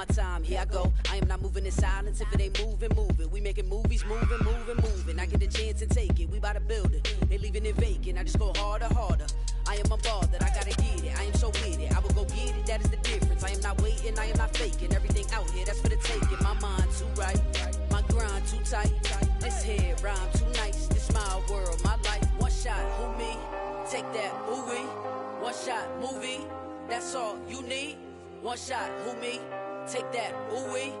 my time, here I go. I am not moving in silence. If it ain't moving, move it. We making movies, moving. I get the chance and take it. We bout to build it. They leaving it vacant. I just go harder. I am unbothered. I gotta get it. I am so with it. I will go get it. That is the difference. I am not waiting. I am not faking. Everything out here, that's for the taking. My mind too right. My grind too tight. This head rhyme too nice. This my world, my life. One shot, who me? Take that, ooh-wee. One shot, movie. That's all you need. One shot, who me? Take that, ooh-wee.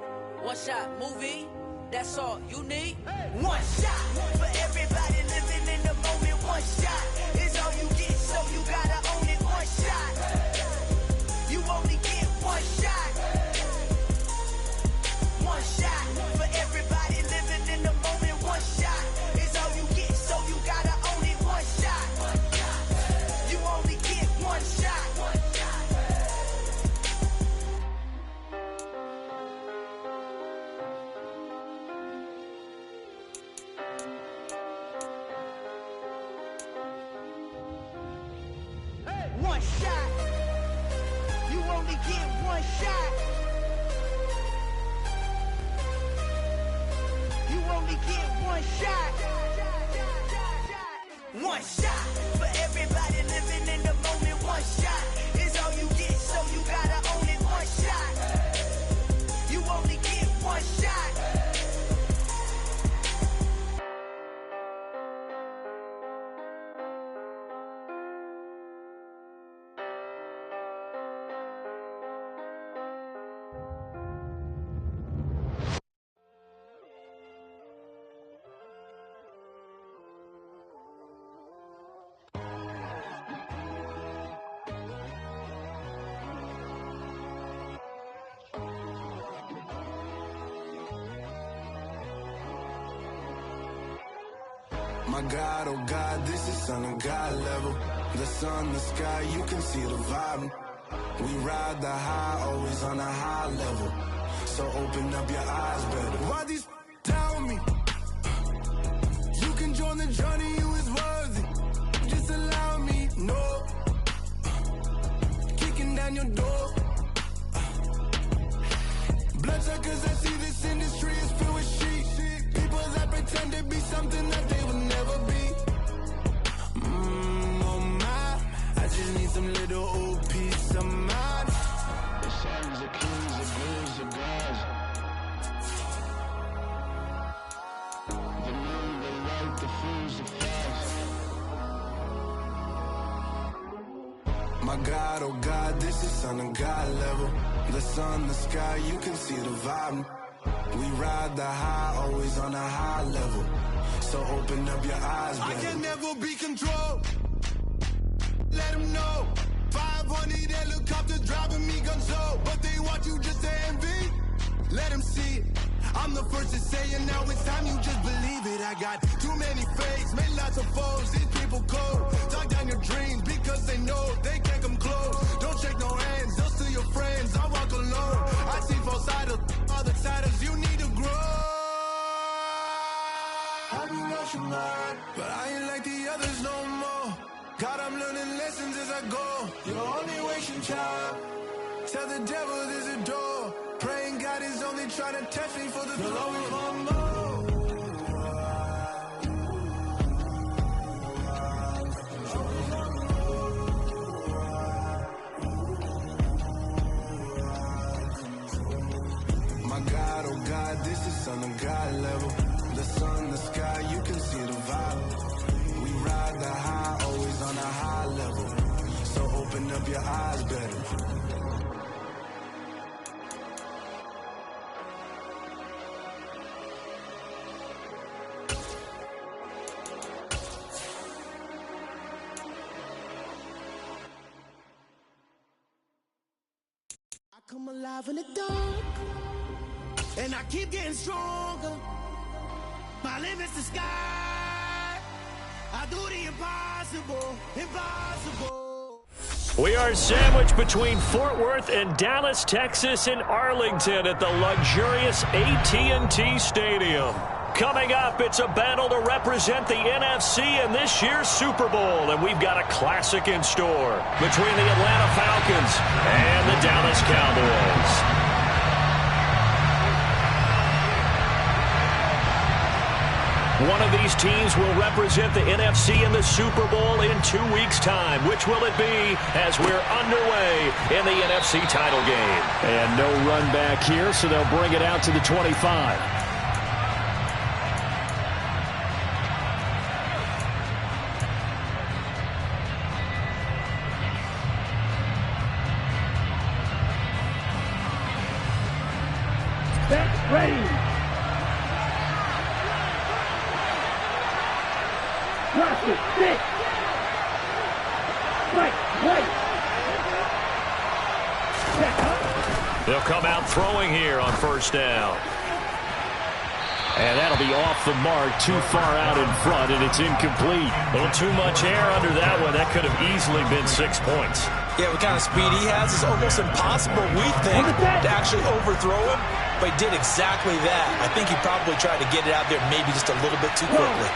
One shot, movie. That's all you need. One shot for everybody living in the moment. One shot is all you get, so you gotta own it. One shot. You only get one shot. One shot for everybody living in the moment. One shot is all you get, so you gotta own it. One shot. You only get one shot. One shot. You only get one shot. You only get one shot. One shot for everybody living in the moment. One shot is all you get, so you gotta own it. One shot. You only get one shot. My God, oh God, this is Son of God level. The sun, the sky, you can see the vibe. We ride the high, always on a high level. So open up your eyes better. Why these tell me? You can join the journey, you is worthy. Just allow me, no. Kicking down your door. Bloodsuckers, I see this industry is filled with sheep. People that pretend to be something that they will never be. Oh my, I just need some little old peace of mind. The sons, the kings, the blues, the gods. The moon, the light, the fools, the flags. My God, oh God, this is Son of God level. The sun, the sky, you can see the vibe. We ride the high, always on a high level. So open up your eyes, baby. I can never be controlled. Let them know. 500 helicopters driving me gunso. But they want you just to envy. Let them see it. I'm the first to say it, now it's time you just believe it. I got too many fakes, made lots of foes. These people cold. Talk down your dreams because they know they can't come close. Don't shake no hands, they'll steal your friends. I walk alone. I see both sides, other siders, you need to grow. I've been rushing hard, but I ain't like the others no more. God, I'm learning lessons as I go. You're only wasting child. Tell the devil there's a door. Praying God is only trying to test me for the throne. You'll always want more. My God, oh God, this is Son of God level. The sun, the sky, you can see the vibe. We ride the high, always on a high level. So open up your eyes better. I come alive in the dark, and I keep getting stronger. My limit's the sky. I do the impossible, impossible. We are sandwiched between Fort Worth and Dallas, Texas, in Arlington at the luxurious AT&T Stadium. Coming up, it's a battle to represent the NFC in this year's Super Bowl, and we've got a classic in store between the Atlanta Falcons and the Dallas Cowboys. One of these teams will represent the NFC in the Super Bowl in 2 weeks' time. Which will it be as we're underway in the NFC title game? And no run back here, so they'll bring it out to the 25. Ready. Watch it. Sit. Right. They'll come out throwing here on first down. And that'll be off the mark, too far out in front, and it's incomplete. A little too much air under that one. That could have easily been 6 points. Yeah, what kind of speed he has is almost impossible, we think, to actually overthrow him. But he did exactly that. I think he probably tried to get it out there maybe just a little bit too quickly.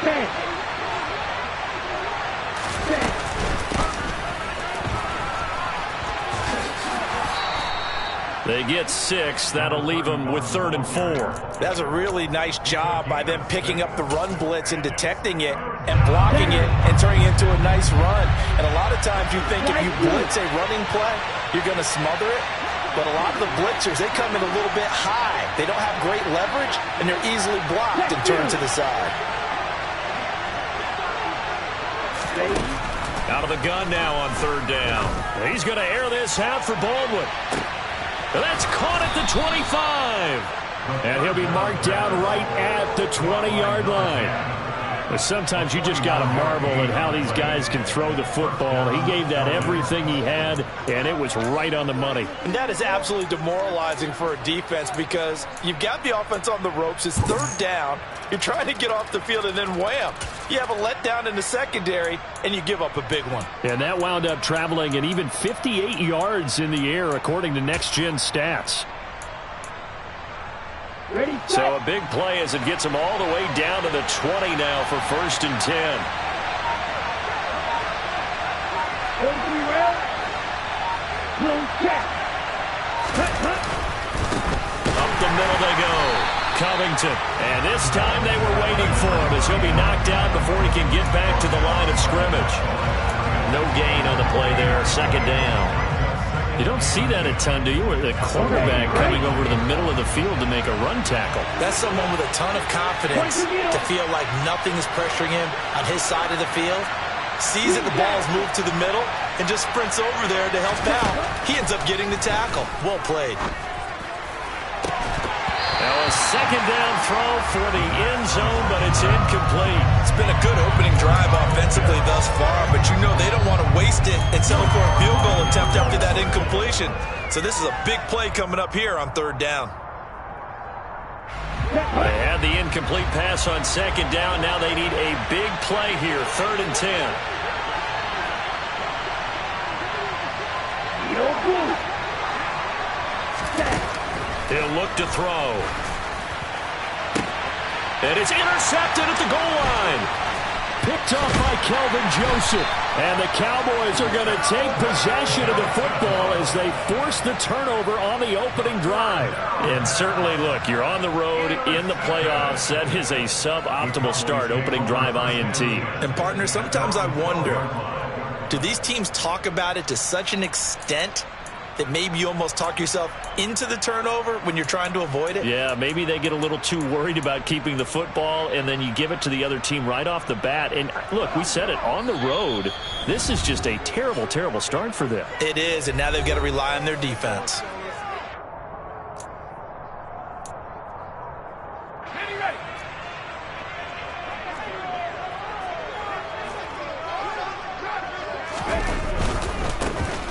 They get 6. That'll leave them with 3rd and 4. That's a really nice job by them picking up the run blitz and detecting it and blocking it and turning it into a nice run. And a lot of times you think if you blitz a running play, you're going to smother it. But a lot of the blitzers, they come in a little bit high. They don't have great leverage, and they're easily blocked and turned to the side. Out of the gun now on 3rd down. He's going to air this out for Baldwin. That's caught at the 25. And he'll be marked down right at the 20-yard line. But sometimes you just got to marvel at how these guys can throw the football. He gave that everything he had, and it was right on the money. And that is absolutely demoralizing for a defense because you've got the offense on the ropes. It's 3rd down. You're trying to get off the field, and then wham. You have a letdown in the secondary, and you give up a big one. And that wound up traveling an even 58 yards in the air, according to Next Gen Stats. Ready, so a big play as it gets them all the way down to the 20 now for 1st and 10. Up the middle they go. Covington. And this time they were waiting for him as he'll be knocked out before he can get back to the line of scrimmage. No gain on the play there. 2nd down. You don't see that a ton, do you? Where the quarterback coming over to the middle of the field to make a run tackle. That's someone with a ton of confidence to feel like nothing is pressuring him on his side of the field. Sees that the ball's moved to the middle and just sprints over there to help out. He ends up getting the tackle. Well played. Now a 2nd down throw for the end zone, but it's incomplete. It's been a good opening drive offensively thus far, but you know they don't want to waste it and settle for a field goal attempt after that incompletion. So this is a big play coming up here on 3rd down. They had the incomplete pass on 2nd down. Now they need a big play here, 3rd and 10. He'll look to throw. And it's intercepted at the goal line. Picked off by Kelvin Joseph. And the Cowboys are going to take possession of the football as they force the turnover on the opening drive. And certainly, look, you're on the road in the playoffs. That is a suboptimal start, opening drive INT. And, partner, sometimes I wonder, do these teams talk about it to such an extent that maybe you almost talk yourself into the turnover when you're trying to avoid it? Yeah, maybe they get a little too worried about keeping the football, and then you give it to the other team right off the bat. And, look, we said it, on the road, this is just a terrible, terrible start for them. It is, and now they've got to rely on their defense.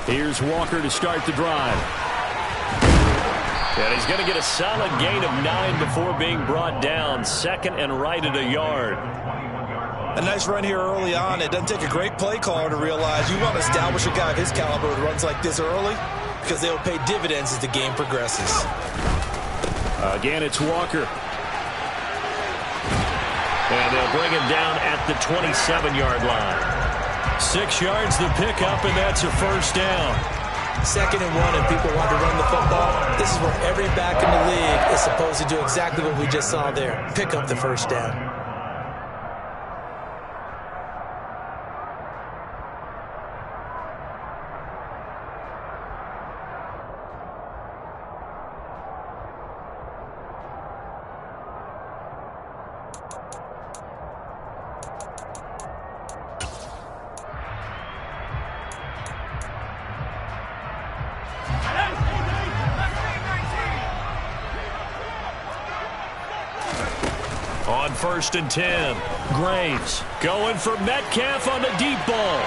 Here's Walker to start the drive. And he's going to get a solid gain of 9 before being brought down. 2nd and right at a yard. A nice run here early on. It doesn't take a great play caller to realize you want to establish a guy of his caliber with runs like this early because they'll pay dividends as the game progresses. Again, it's Walker. And they'll bring him down at the 27-yard line. 6 yards the pickup, and that's a 1st down. 2nd and 1, and people want to run the football. This is where every back in the league is supposed to do exactly what we just saw there. Pick up the 1st down. On 1st and 10, Graves going for Metcalf on the deep ball.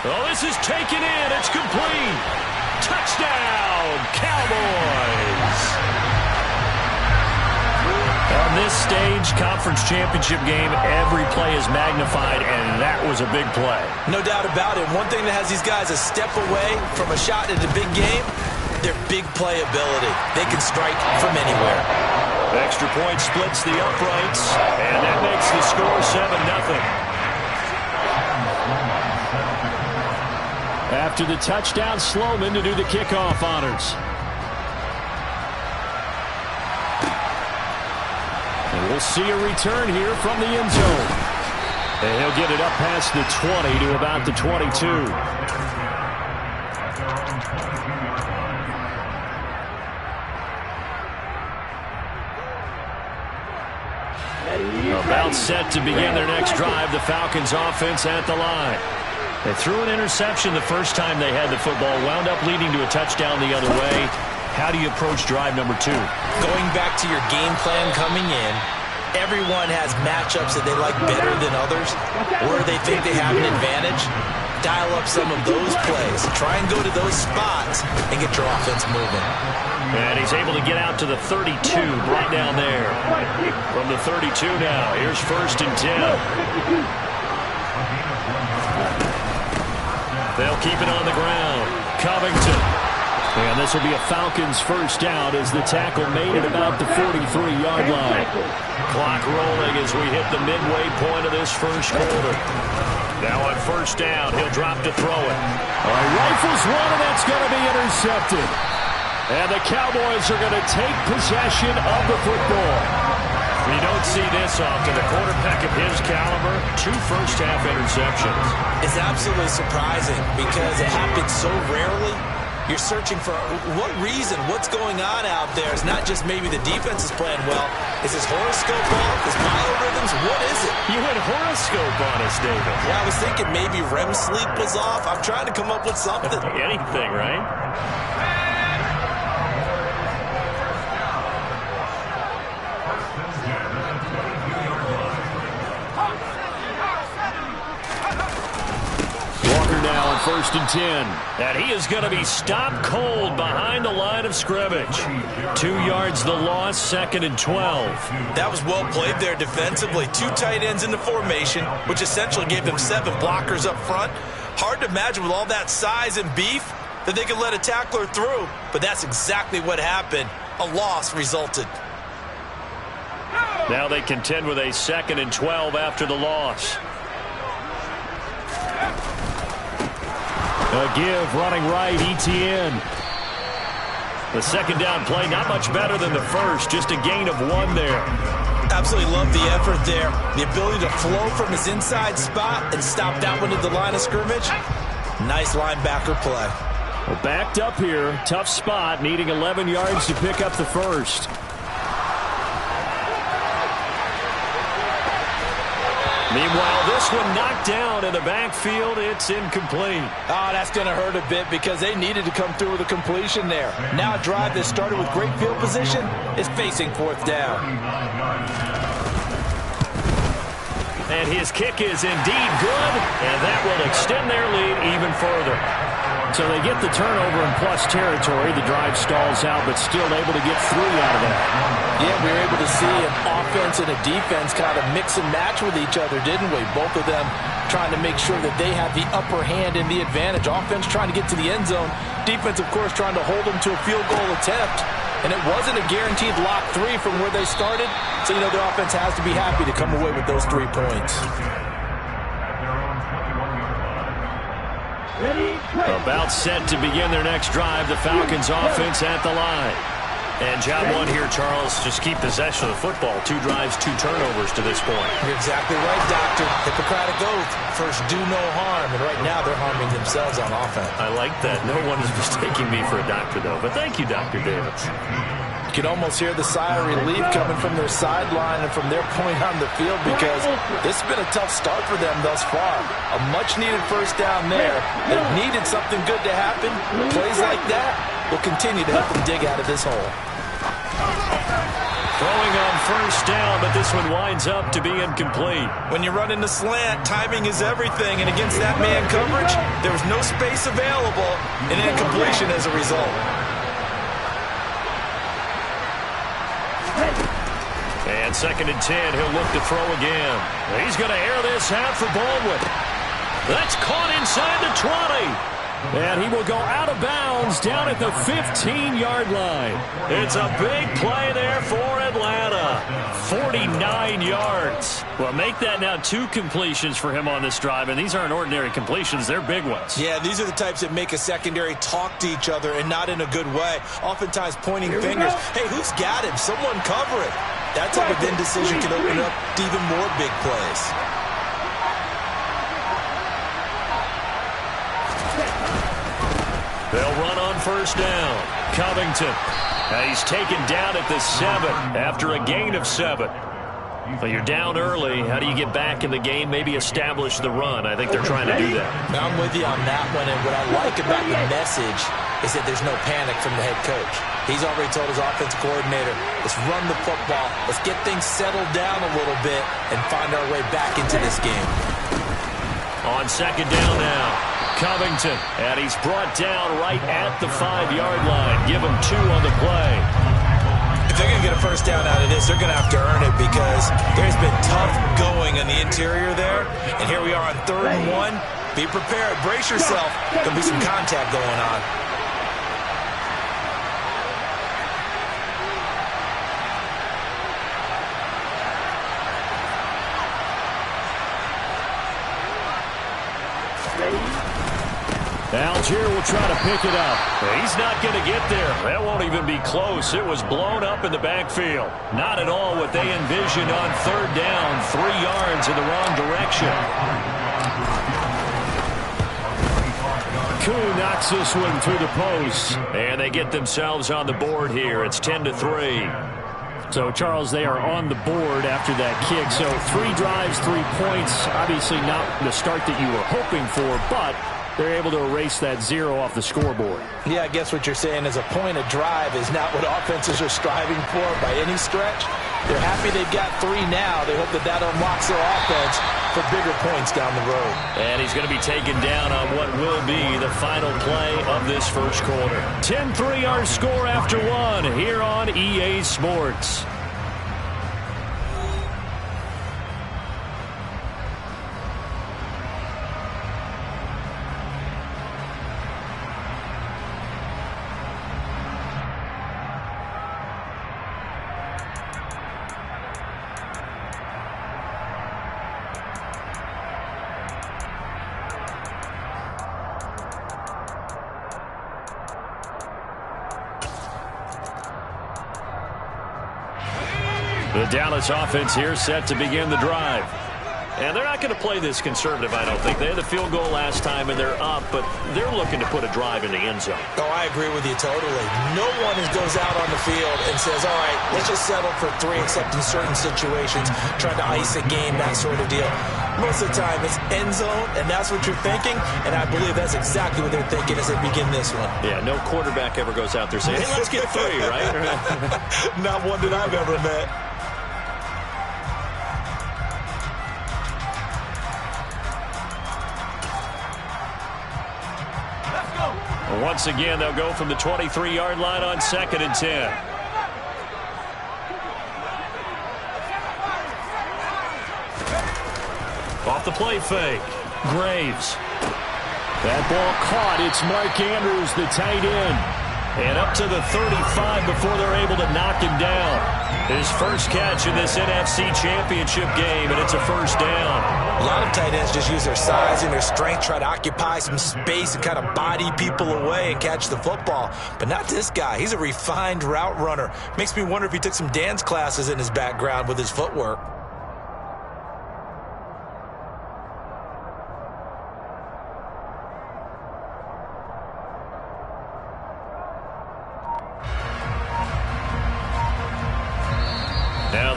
Oh, this is taken in. It's complete. Touchdown, Cowboys. On this stage, conference championship game, every play is magnified, and that was a big play. No doubt about it. One thing that has these guys a step away from a shot in a big game, their big play ability. They can strike from anywhere. Extra point splits the uprights, and that makes the score 7-0. After the touchdown, Sloman to do the kickoff honors. And we'll see a return here from the end zone. And he'll get it up past the 20 to about the 22. About set to begin their next drive. The Falcons offense at the line. They threw an interception the first time they had the football, wound up leading to a touchdown the other way. How do you approach drive number 2? Going back to your game plan coming in, everyone has matchups that they like better than others, where they think they have an advantage. Dial up some of those plays. Try and go to those spots and get your offense moving. And he's able to get out to the 32, right down there. From the 32 now, here's 1st and 10. They'll keep it on the ground. Covington. And this will be a Falcons first down as the tackle made at about the 43-yard line. Clock rolling as we hit the midway point of this first quarter. Now on 1st down, he'll drop to throw it. All right, rifles one, and that's going to be intercepted. And the Cowboys are going to take possession of the football. We don't see this often. The quarterback of his caliber, 2 first-half interceptions. It's absolutely surprising because it happens so rarely. You're searching for what reason, what's going on out there. It's not just maybe the defense is playing well. Is his horoscope off? His biorhythms? What is it? You went horoscope on us, David. Yeah, I was thinking maybe REM sleep was off. I'm trying to come up with something. Anything, right? Now on 1st and 10. And he is going to be stopped cold behind the line of scrimmage. 2 yards the loss, 2nd and 12. That was well played there defensively. 2 tight ends in the formation, which essentially gave them 7 blockers up front. Hard to imagine with all that size and beef that they could let a tackler through. But that's exactly what happened. A loss resulted. Now they contend with a 2nd and 12 after the loss. A give running right, Etienne. The 2nd down play, not much better than the first, just a gain of 1 there. Absolutely love the effort there. The ability to flow from his inside spot and stop that one at the line of scrimmage. Nice linebacker play. Well, backed up here, tough spot, needing 11 yards to pick up the first. Meanwhile, this one knocked down in the backfield. It's incomplete. Oh, that's going to hurt a bit because they needed to come through with a completion there. Now a drive that started with great field position is facing 4th down. And his kick is indeed good, and that will extend their lead even further. So they get the turnover in plus territory. The drive stalls out, but still able to get 3 out of that. Yeah, we were able to see an offense and a defense kind of mix and match with each other, didn't we? Both of them trying to make sure that they have the upper hand and the advantage. Offense trying to get to the end zone. Defense, of course, trying to hold them to a field goal attempt. And it wasn't a guaranteed lock 3 from where they started. So, you know, the offense has to be happy to come away with those 3 points. About set to begin their next drive. The Falcons offense at the line. And job 1 here, Charles, just keep possession of the football. 2 drives, 2 turnovers to this point. You're exactly right, Doctor. Hippocratic oath. First, do no harm. And right now, they're harming themselves on offense. I like that. No one is mistaking me for a doctor, though. But thank you, Dr. Davis. can almost hear the sigh of relief coming from their sideline and from their point on the field, because this has been a tough start for them thus far. A much-needed first down there. They needed something good to happen. Plays like that will continue to help them dig out of this hole. Throwing on first down, but this one winds up to be incomplete. When you run in the slant, timing is everything, and against that man coverage, there was no space available, and incompletion as a result. And 2nd and 10, he'll look to throw again. He's going to air this out for Baldwin. That's caught inside the 20. And he will go out of bounds down at the 15-yard line. It's a big play there for Atlanta. 49 yards. Well, make that now 2 completions for him on this drive, and these aren't ordinary completions. They're big ones. Yeah, these are the types that make a secondary talk to each other, and not in a good way. Oftentimes pointing fingers. Hey, who's got him? Someone cover it. That type of indecision can open up to even more big plays. They'll run on first down. Covington. He's taken down at the 7 after a gain of 7. But you're down early. How do you get back in the game? Maybe establish the run. I think they're trying to do that. I'm with you on that one, and what I like about the message is that there's no panic from the head coach. He's already told his offensive coordinator, let's run the football, let's get things settled down a little bit, and find our way back into this game. On 2nd down now, Covington, and he's brought down right at the 5-yard line. Give him 2 on the play. If they're going to get a first down out of this, they're going to have to earn it, because there's been tough going on the interior there, and here we are on 3rd and 1. Be prepared. Brace yourself. There'll be some contact going on. Algier will try to pick it up. He's not going to get there. That won't even be close. It was blown up in the backfield. Not at all what they envisioned on 3rd down. 3 yards in the wrong direction. Koo knocks this one through the post. And they get themselves on the board here. It's 10-3. So, Charles, they are on the board after that kick. So 3 drives, 3 points. Obviously not the start that you were hoping for, but they're able to erase that 0 off the scoreboard. Yeah, I guess what you're saying is a point of drive is not what offenses are striving for by any stretch. They're happy they've got 3 now. They hope that that unlocks their offense for bigger points down the road. And he's going to be taken down on what will be the final play of this first quarter. 10-3 our score after 1 here on EA Sports. The Dallas offense here set to begin the drive. And they're not going to play this conservative, I don't think. They had the field goal last time, and they're up, but they're looking to put a drive in the end zone. Oh, I agree with you totally. No one goes out on the field and says, all right, let's just settle for 3, except in certain situations, trying to ice a game, that sort of deal. Most of the time, it's end zone, and that's what you're thinking, and I believe that's exactly what they're thinking as they begin this one. Yeah, no quarterback ever goes out there saying, hey, let's get 3, right? Not one that I've ever met. Once again, they'll go from the 23-yard line on 2nd and 10. Off the play fake. Graves. That ball caught. It's Mark Andrews, the tight end. And up to the 35 before they're able to knock him down. His first catch in this NFC Championship game, and it's a first down. A lot of tight ends just use their size and their strength, try to occupy some space and kind of body people away and catch the football. But not this guy. He's a refined route runner. Makes me wonder if he took some dance classes in his background with his footwork.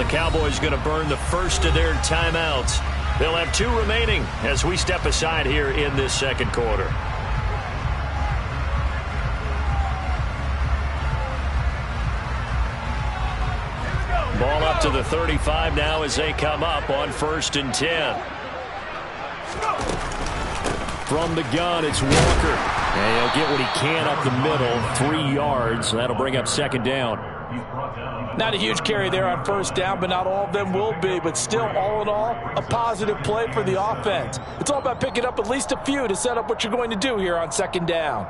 Cowboys going to burn the first of their timeouts. They'll have 2 remaining as we step aside here in this second quarter. Ball up to the 35 now as they come up on 1st and 10. From the gun, it's Walker. And he'll get what he can up the middle, 3 yards. That'll bring up 2nd down. Not a huge carry there on 1st down, but not all of them will be. But still, all in all, a positive play for the offense. It's all about picking up at least a few to set up what you're going to do here on 2nd down.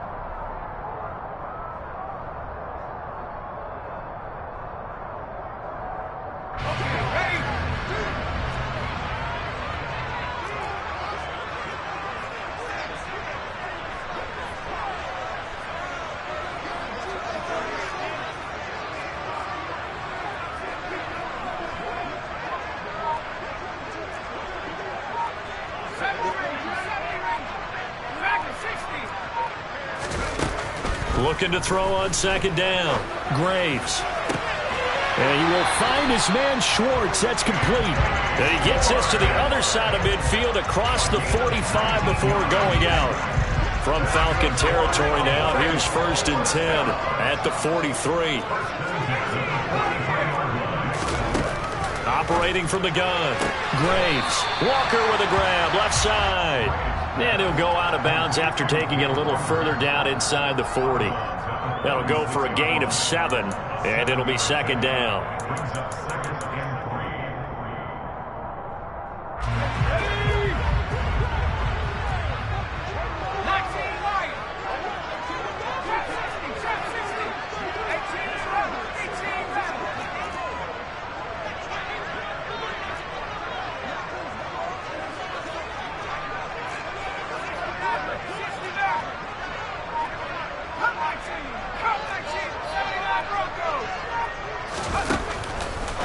Looking to throw on 2nd down. Graves. And he will find his man Schwartz. That's complete. And he gets this to the other side of midfield across the 45 before going out. From Falcon territory now, here's 1st and 10 at the 43. Operating from the gun. Graves. Walker with a grab, left side. And he'll go out of bounds after taking it a little further down inside the 40. That'll go for a gain of 7, and it'll be 2nd down.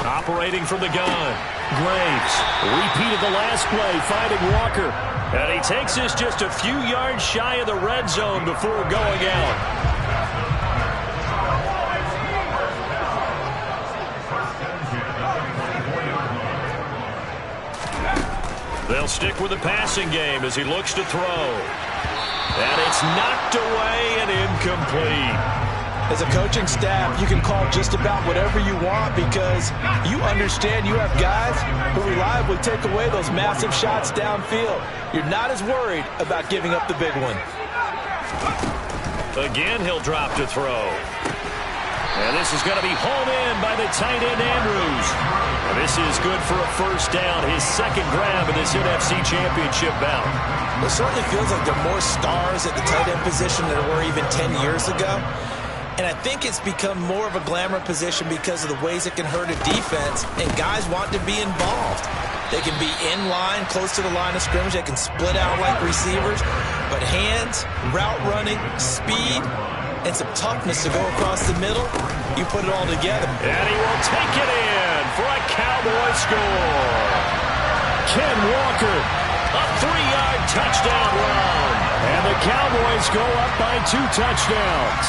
Operating from the gun. Graves repeated the last play, finding Walker. And he takes this just a few yards shy of the red zone before going out. They'll stick with the passing game as he looks to throw. And it's knocked away and incomplete. As a coaching staff, you can call just about whatever you want because you understand you have guys who reliably take away those massive shots downfield. You're not as worried about giving up the big one. Again, he'll drop to throw. And this is going to be hauled in by the tight end, Andrews. And this is good for a 1st down, his 2nd grab in this NFC Championship bout. It certainly feels like there are more stars at the tight end position than there were even 10 years ago. And I think it's become more of a glamour position because of the ways it can hurt a defense, and guys want to be involved. They can be in line, close to the line of scrimmage. They can split out like receivers. But hands, route running, speed, and some toughness to go across the middle, you put it all together. And he will take it in for a Cowboy score. Ken Walker, a 3-yard touchdown run. And the Cowboys go up by 2 touchdowns.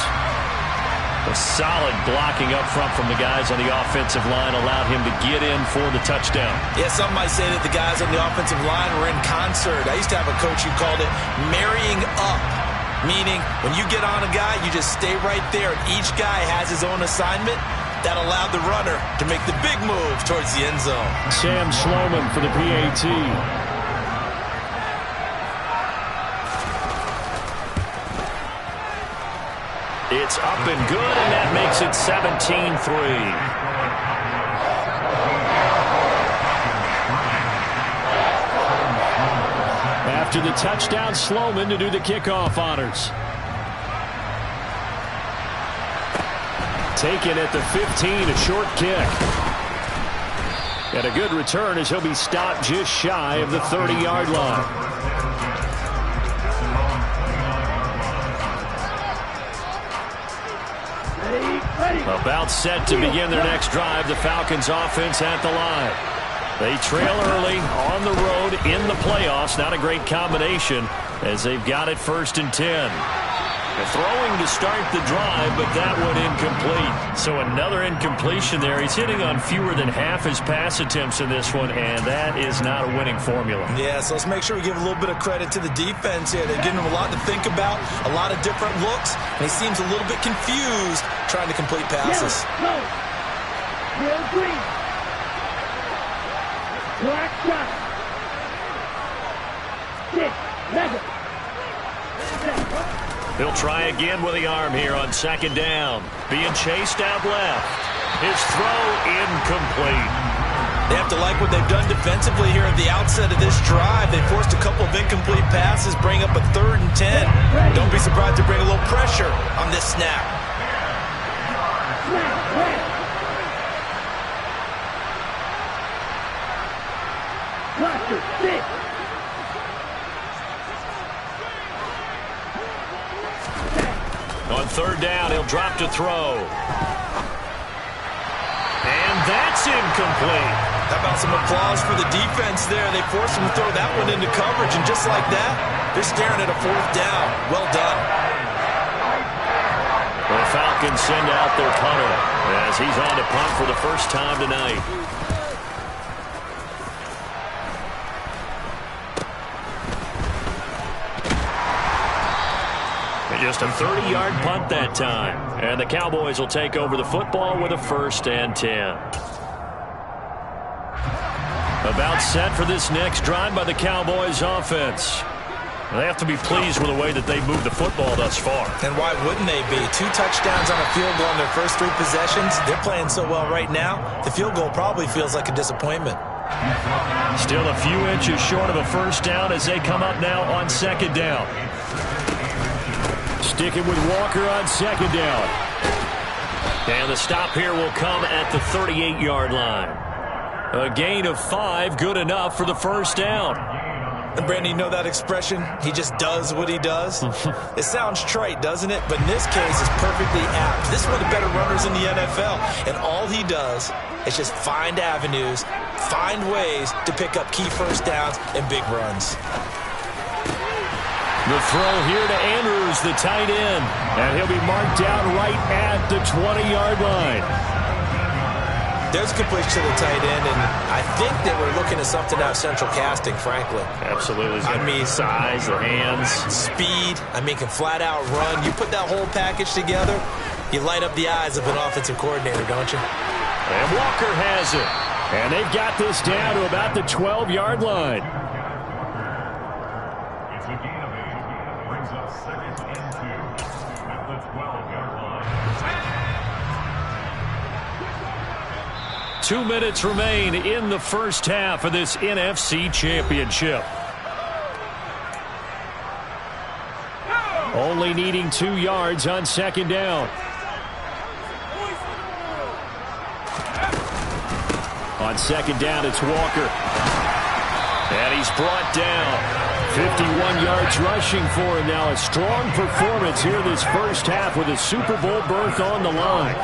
A solid blocking up front from the guys on the offensive line allowed him to get in for the touchdown. Yeah, some might say that the guys on the offensive line were in concert. I used to have a coach who called it marrying up, meaning when you get on a guy, you just stay right there, and each guy has his own assignment. That allowed the runner to make the big move towards the end zone. Sam Sloman for the PAT. It's up and good, and that makes it 17-3. After the touchdown, Sloman to do the kickoff honors. Taken at the 15, a short kick. And a good return as he'll be stopped just shy of the 30-yard line. About set to begin their next drive, the Falcons offense at the line. They trail early on the road in the playoffs. Not a great combination as they've got it 1st and 10. Throwing to start the drive, but that one incomplete. So another incompletion there. He's hitting on fewer than half his pass attempts in this one, and that is not a winning formula. Yeah, so let's make sure we give a little bit of credit to the defense here. They're giving him a lot to think about, a lot of different looks, and he seems a little bit confused trying to complete passes. Real green. Black shot. 6, 7. He'll try again with the arm here on second down. Being chased out left. His throw incomplete. They have to like what they've done defensively here at the outset of this drive. They forced a couple of incomplete passes, bring up a 3rd and 10. Don't be surprised to bring a little pressure on this snap. Cluster, 6. On third down, he'll drop to throw. And that's incomplete. How about some applause for the defense there? They forced him to throw that one into coverage, and just like that, they're staring at a 4th down. Well done. The Falcons send out their punter as he's on to punt for the first time tonight. Just a 30-yard punt that time. And the Cowboys will take over the football with a 1st and 10. About set for this next drive by the Cowboys offense. They have to be pleased with the way that they've moved the football thus far. And why wouldn't they be? 2 touchdowns on a field goal in their first 3 possessions. They're playing so well right now, the field goal probably feels like a disappointment. Still a few inches short of a 1st down as they come up now on 2nd down. Sticking with Walker on 2nd down. And the stop here will come at the 38-yard line. A gain of 5, good enough for the 1st down. And Brandon, you know that expression? He just does what he does? It sounds trite, doesn't it? But in this case, it's perfectly apt. This is one of the better runners in the NFL. And all he does is just find avenues, find ways to pick up key 1st downs and big runs. The throw here to Andrews, the tight end. And he'll be marked down right at the 20-yard line. There's completion to the tight end, and I think that we're looking at something out of Central Casting, frankly. Absolutely. I mean, size, the hands. Speed. I mean, can flat out run. You put that whole package together, you light up the eyes of an offensive coordinator, don't you? And Walker has it. And they've got this down to about the 12-yard line. 2 minutes remain in the first half of this NFC Championship. Only needing 2 yards on 2nd down. On 2nd down, it's Walker. And he's brought down. 51 yards rushing for him now. A strong performance here this first half with a Super Bowl berth on the line.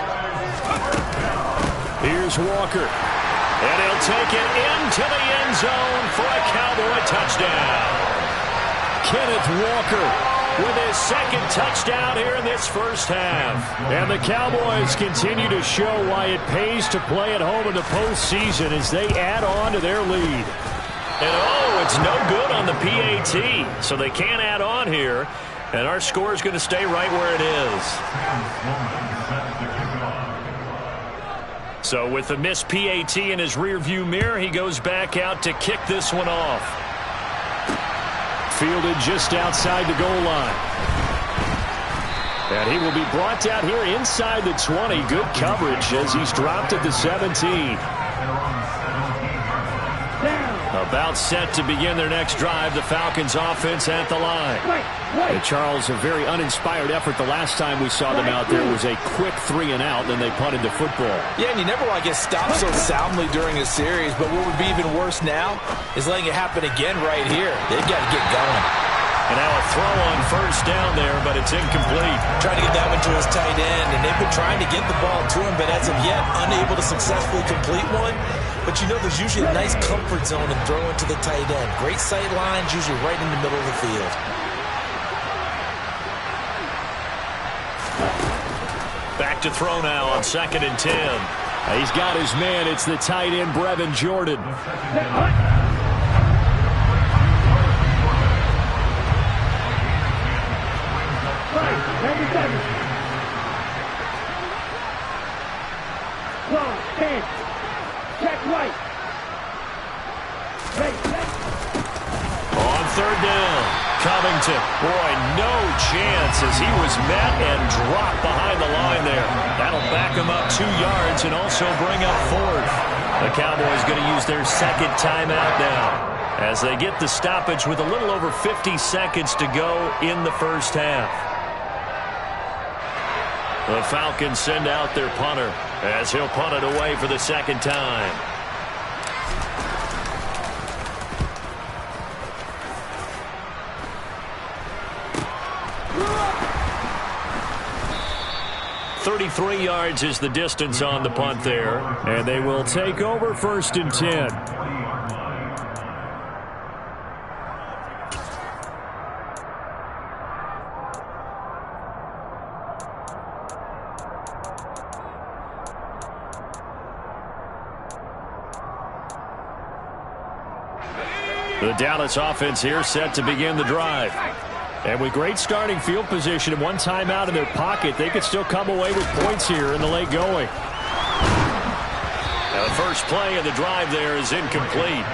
Here's Walker. And he'll take it into the end zone for a Cowboy touchdown. Kenneth Walker with his 2nd touchdown here in this first half. And the Cowboys continue to show why it pays to play at home in the postseason as they add on to their lead. And oh, it's no good on the PAT, so they can't add on here. And our score is going to stay right where it is. So with the missed PAT in his rearview mirror, he goes back out to kick this one off. Fielded just outside the goal line. And he will be brought down here inside the 20. Good coverage as he's dropped at the 17. About set to begin their next drive. The Falcons offense at the line. And Charles, a very uninspired effort. The last time we saw them out there was a quick 3 and out, then they punted the football. Yeah, and you never want to get stopped so soundly during a series, but what would be even worse now is letting it happen again right here. They've got to get going. And now a throw on 1st down there, but it's incomplete. Trying to get that one to his tight end, and they've been trying to get the ball to him, but as of yet, unable to successfully complete one. But you know there's usually a nice comfort zone in throwing to the tight end. Great sight lines, usually right in the middle of the field. look to throw now on 2nd and 10. He's got his man. It's the tight end, Brevin Jordan. On 3rd down, Covington. Boy, no chance as he was met and dropped behind the line there. That'll back him up 2 yards and also bring up 4th. The Cowboys going to use their 2nd timeout now as they get the stoppage with a little over 50 seconds to go in the first half. The Falcons send out their punter as he'll punt it away for the 2nd time. .33 yards is the distance on the punt there. And they will take over 1st and 10. The Dallas offense here set to begin the drive. And with great starting field position and 1 timeout in their pocket, they could still come away with points here in the late going. Now the first play of the drive there is incomplete.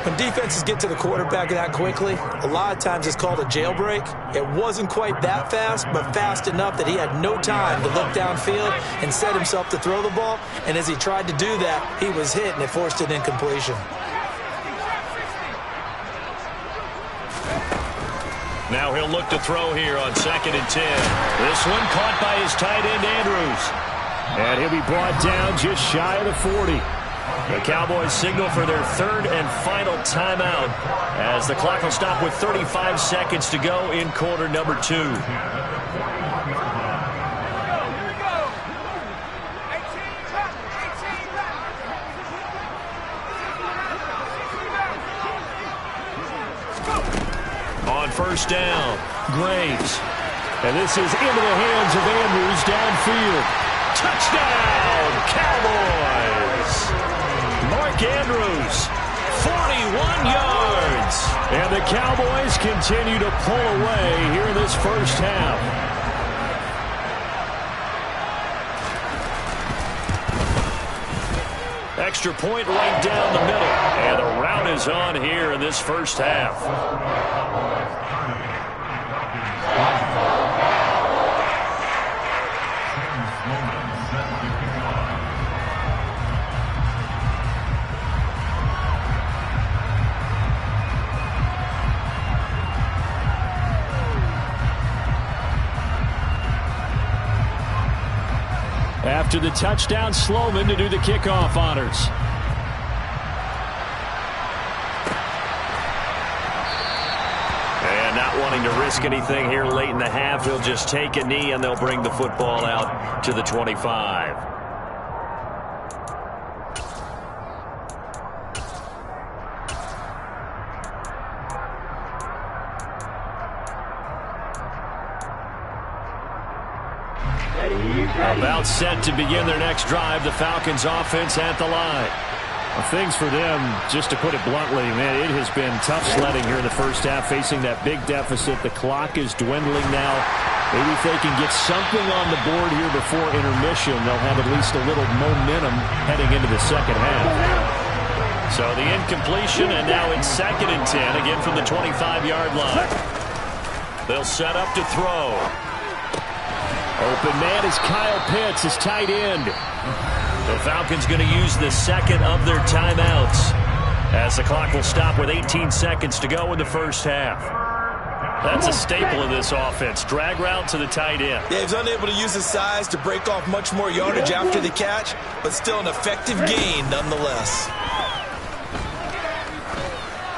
When defenses get to the quarterback that quickly, a lot of times it's called a jailbreak. It wasn't quite that fast, but fast enough that he had no time to look downfield and set himself to throw the ball. And as he tried to do that, he was hit and it forced an incompletion. Now he'll look to throw here on 2nd and 10. This one caught by his tight end, Andrews. And he'll be brought down just shy of the 40. The Cowboys signal for their 3rd and final timeout as the clock will stop with 35 seconds to go in quarter number 2. On 1st down, Graves. And this is into the hands of Andrews downfield. Touchdown, Cowboys! Mark Andrews, 41 yards. And the Cowboys continue to pull away here in this first half. Extra point right down the middle. And the route is on here in this first half. After the touchdown, Sloman to do the kickoff honors. And not wanting to risk anything here late in the half, he'll just take a knee and they'll bring the football out to the 25. About set to begin their next drive, the Falcons offense at the line. Well, things for them, just to put it bluntly, man, it has been tough sledding here in the first half, facing that big deficit. The clock is dwindling now. Maybe if they can get something on the board here before intermission, they'll have at least a little momentum heading into the second half. So the incompletion, and now it's 2nd and 10, again from the 25-yard line. They'll set up to throw. Open man is Kyle Pitts, his tight end. The Falcons going to use the 2nd of their timeouts as the clock will stop with 18 seconds to go in the first half. That's a staple of this offense. Drag route to the tight end. Yeah, he's unable to use his size to break off much more yardage after the catch, but still an effective gain nonetheless.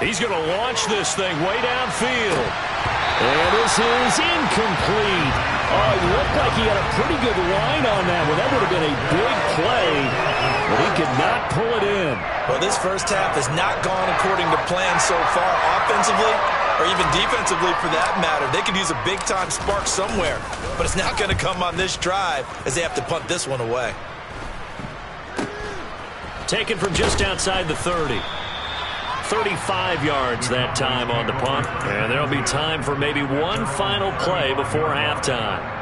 He's going to launch this thing way downfield. And this is incomplete. Oh, it looked like he had a pretty good line on that one. That would have been a big play, but he could not pull it in. Well, this first half has not gone according to plan so far offensively, or even defensively for that matter. They could use a big-time spark somewhere, but it's not going to come on this drive as they have to punt this one away. Taken from just outside the 30. 35 yards that time on the punt. And there'll be time for maybe one final play before halftime.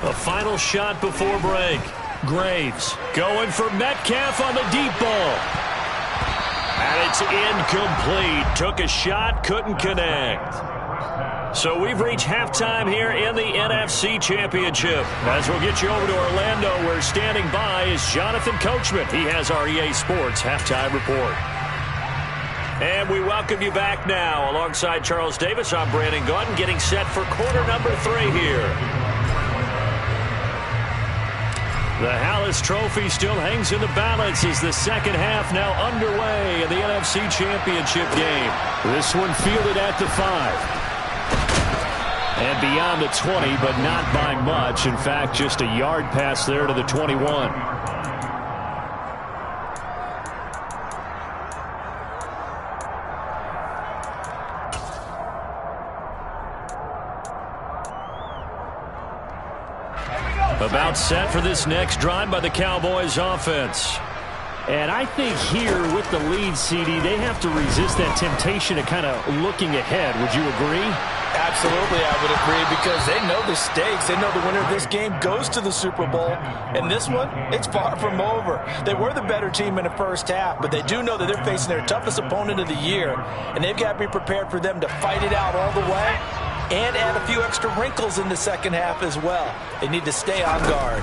A final shot before break. Graves going for Metcalf on the deep ball. And it's incomplete. Took a shot, couldn't connect. So we've reached halftime here in the NFC Championship. As we'll get you over to Orlando, where standing by is Jonathan Coachman. He has our EA Sports Halftime Report. And we welcome you back now. Alongside Charles Davis, I'm Brandon Gaudin, getting set for quarter number 3 here. The Hallis Trophy still hangs in the balance as the second half now underway in the NFC Championship game. This one fielded at the 5. And beyond the 20, but not by much. In fact, just a yard pass there to the 21. About set for this next drive by the Cowboys offense. And I think here with the lead, CD, they have to resist that temptation of kind of looking ahead. Would you agree? Absolutely, I would agree, because they know the stakes. They know the winner of this game goes to the Super Bowl. And this one, it's far from over. They were the better team in the first half, but they do know that they're facing their toughest opponent of the year. And they've got to be prepared for them to fight it out all the way and add a few extra wrinkles in the second half as well. They need to stay on guard.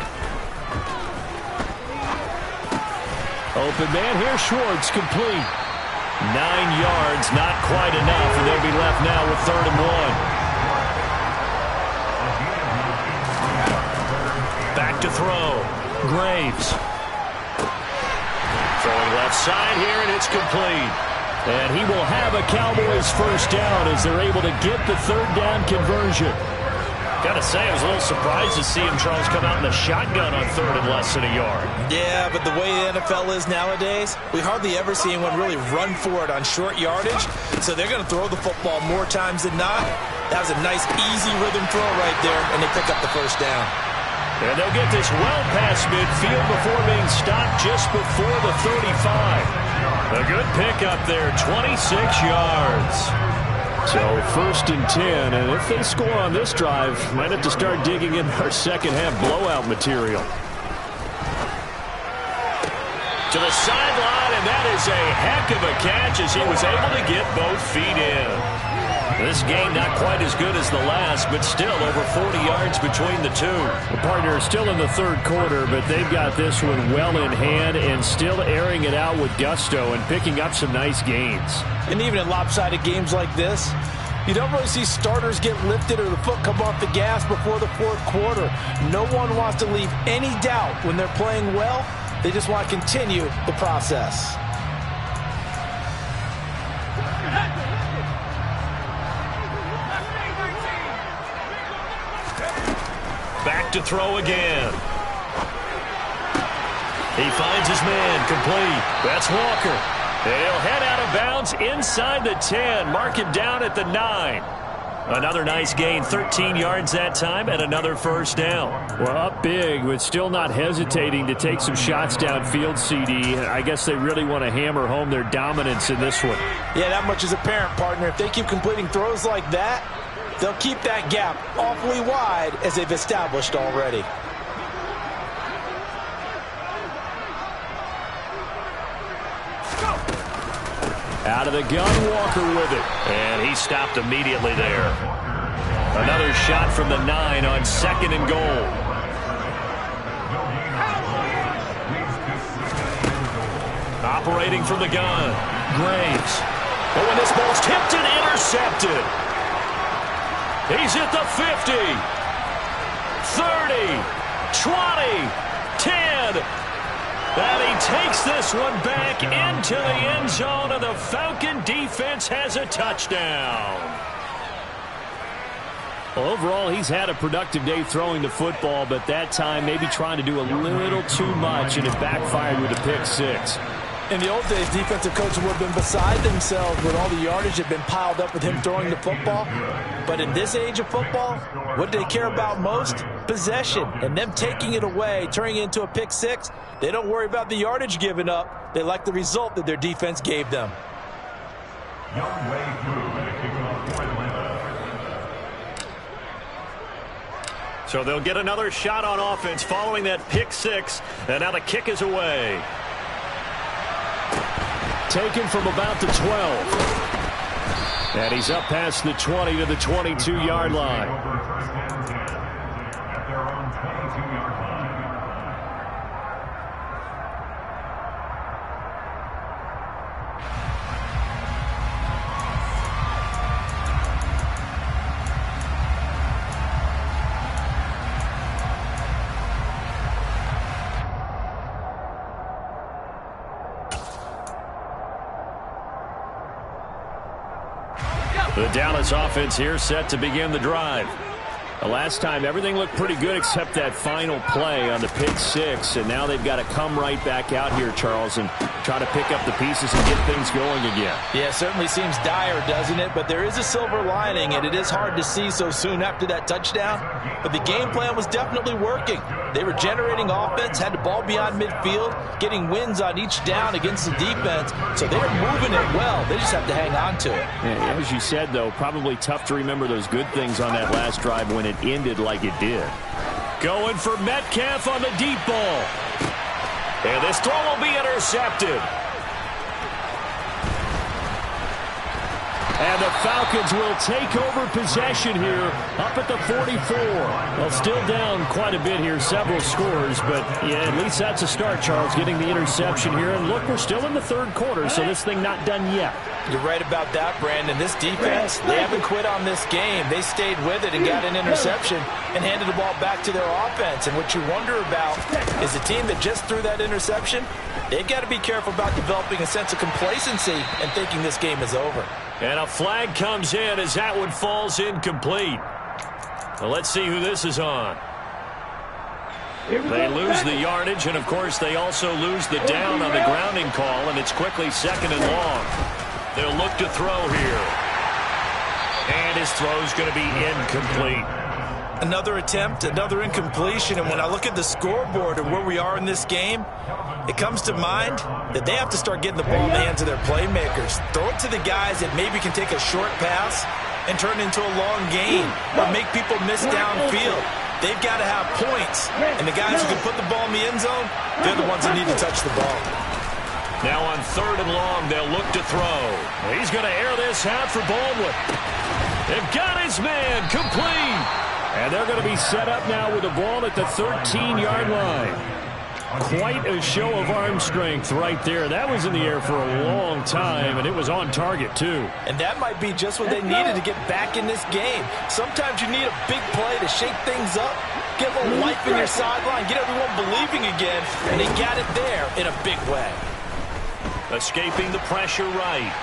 Open man here, Schwartz, complete. 9 yards, not quite enough, and they'll be left now with 3rd and 1. Back to throw. Graves. Throwing left side here, and it's complete. And he will have a Cowboys first down as they're able to get the 3rd down conversion. Gotta say, I was a little surprised to see him, Charles, come out in the shotgun on 3rd and less than a yard. Yeah, but the way the NFL is nowadays, we hardly ever see anyone really run for it on short yardage. So they're going to throw the football more times than not. That was a nice, easy rhythm throw right there, and they pick up the first down. And they'll get this well past midfield before being stopped just before the 35. A good pickup there, 26 yards. So 1st and 10, and if they score on this drive, might have to start digging in our second half blowout material. To the sideline, and that is a heck of a catch as he was able to get both feet in. This game not quite as good as the last, but still over 40 yards between the two. The partner is still in the 3rd quarter, but they've got this one well in hand and still airing it out with gusto and picking up some nice gains. And even in lopsided games like this, you don't really see starters get lifted or the foot come off the gas before the 4th quarter. No one wants to leave any doubt when they're playing well. They just want to continue the process. Back to throw again. He finds his man, complete. That's Walker. He'll head out of bounds inside the 10. Mark it down at the 9. Another nice gain, 13 yards that time, and another first down. Well, up big, but still not hesitating to take some shots downfield, CD. I guess they really want to hammer home their dominance in this one. Yeah, that much is apparent, partner. If they keep completing throws like that, they'll keep that gap awfully wide as they've established already. Out of the gun, Walker with it. And he stopped immediately there. Another shot from the 9 on 2nd and goal. Operating from the gun. Graves. Oh, and this ball's tipped and intercepted. He's at the 50, 30, 20, 10. And he takes this one back into the end zone, and the Falcon defense has a touchdown. Well, overall, he's had a productive day throwing the football, but that time maybe trying to do a little too much, and it backfired with a pick six. In the old days, defensive coaches would have been beside themselves with all the yardage that had been piled up with him throwing the football. But in this age of football, what they care about most? Possession. And them taking it away, turning it into a pick six, they don't worry about the yardage given up. They like the result that their defense gave them. So they'll get another shot on offense following that pick six, and now the kick is away. Taken from about the 12. And he's up past the 20 to the 22-yard line. The Dallas offense here set to begin the drive. The last time, everything looked pretty good except that final play on the pick six, and now they've got to come right back out here, Charles, and try to pick up the pieces and get things going again. Yeah, it certainly seems dire, doesn't it? But there is a silver lining, and it is hard to see so soon after that touchdown. But the game plan was definitely working. They were generating offense, had the ball beyond midfield, getting wins on each down against the defense. So they're moving it well. They just have to hang on to it. Yeah, as you said, though, probably tough to remember those good things on that last drive when it ended like it did. Going for Metcalf on the deep ball. And this throw will be intercepted. And the Falcons will take over possession here up at the 44. Well, still down quite a bit here, several scores, but yeah, at least that's a start, Charles, getting the interception here. And look, we're still in the third quarter, so this thing not done yet. You're right about that, Brandon. This defense, they haven't quit on this game. They stayed with it and got an interception and handed the ball back to their offense. And what you wonder about is a team that just threw that interception, they've got to be careful about developing a sense of complacency and thinking this game is over. And a flag comes in as that one falls incomplete. Well, let's see who this is on. They lose the yardage, and, of course, they also lose the down on the grounding call, and it's quickly second and long. They'll look to throw here. And his throw's going to be incomplete. Another attempt, another incompletion, and when I look at the scoreboard and where we are in this game, it comes to mind that they have to start getting the ball in the hands of their playmakers. Throw it to the guys that maybe can take a short pass and turn it into a long gain or make people miss downfield. They've got to have points, and the guys who can put the ball in the end zone, they're the ones that need to touch the ball. Now on third and long, they'll look to throw. He's going to air this out for Baldwin. They've got his man complete. And they're going to be set up now with the ball at the 13-yard line. Quite a show of arm strength right there. That was in the air for a long time, and it was on target, too. And that might be just what they needed to get back in this game. Sometimes you need a big play to shake things up, get a little life in your sideline, get everyone believing again, and they got it there in a big way. Escaping the pressure right.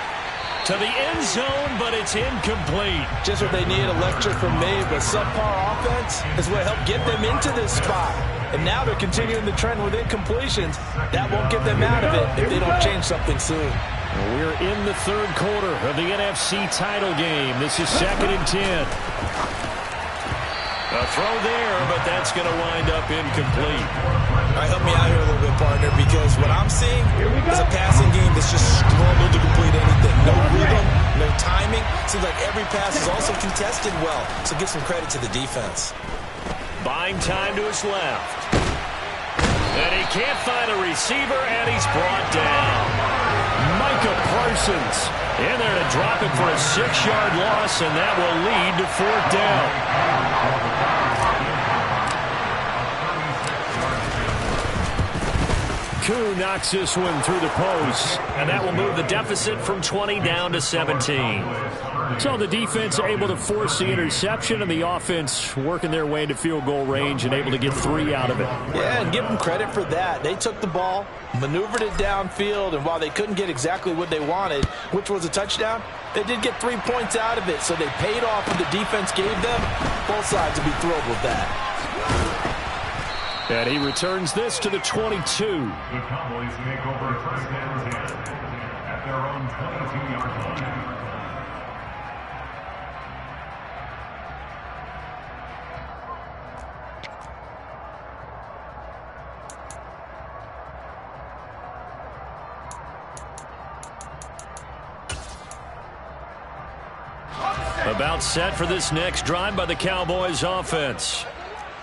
To the end zone, but it's incomplete. Just what they need, a lecture from me, but subpar offense is what helped get them into this spot. And now they're continuing the trend with incompletions. That won't get them out of it if they don't change something soon. Well, we're in the third quarter of the NFC title game. This is 2nd and 10. A throw there, but that's going to wind up incomplete. All right, help me out here a little bit, partner, because what I'm seeing is a passing game that's just struggled to complete anything. No rhythm, no timing. Seems like every pass is also contested well, so give some credit to the defense. Buying time to his left. And he can't find a receiver, and he's brought down. Micah Parsons in there to drop it for a 6-yard loss, and that will lead to 4th down. Koo knocks this one through the post, and that will move the deficit from 20 down to 17. So the defense able to force the interception, and the offense working their way into field goal range and able to get 3 out of it. Yeah, and give them credit for that. They took the ball, maneuvered it downfield, and while they couldn't get exactly what they wanted, which was a touchdown, they did get 3 points out of it, so they paid off what the defense gave them. Both sides will be thrilled with that. And he returns this to the 22. The Cowboys take over first and 10 at their own 22-yard line. About set for this next drive by the Cowboys offense.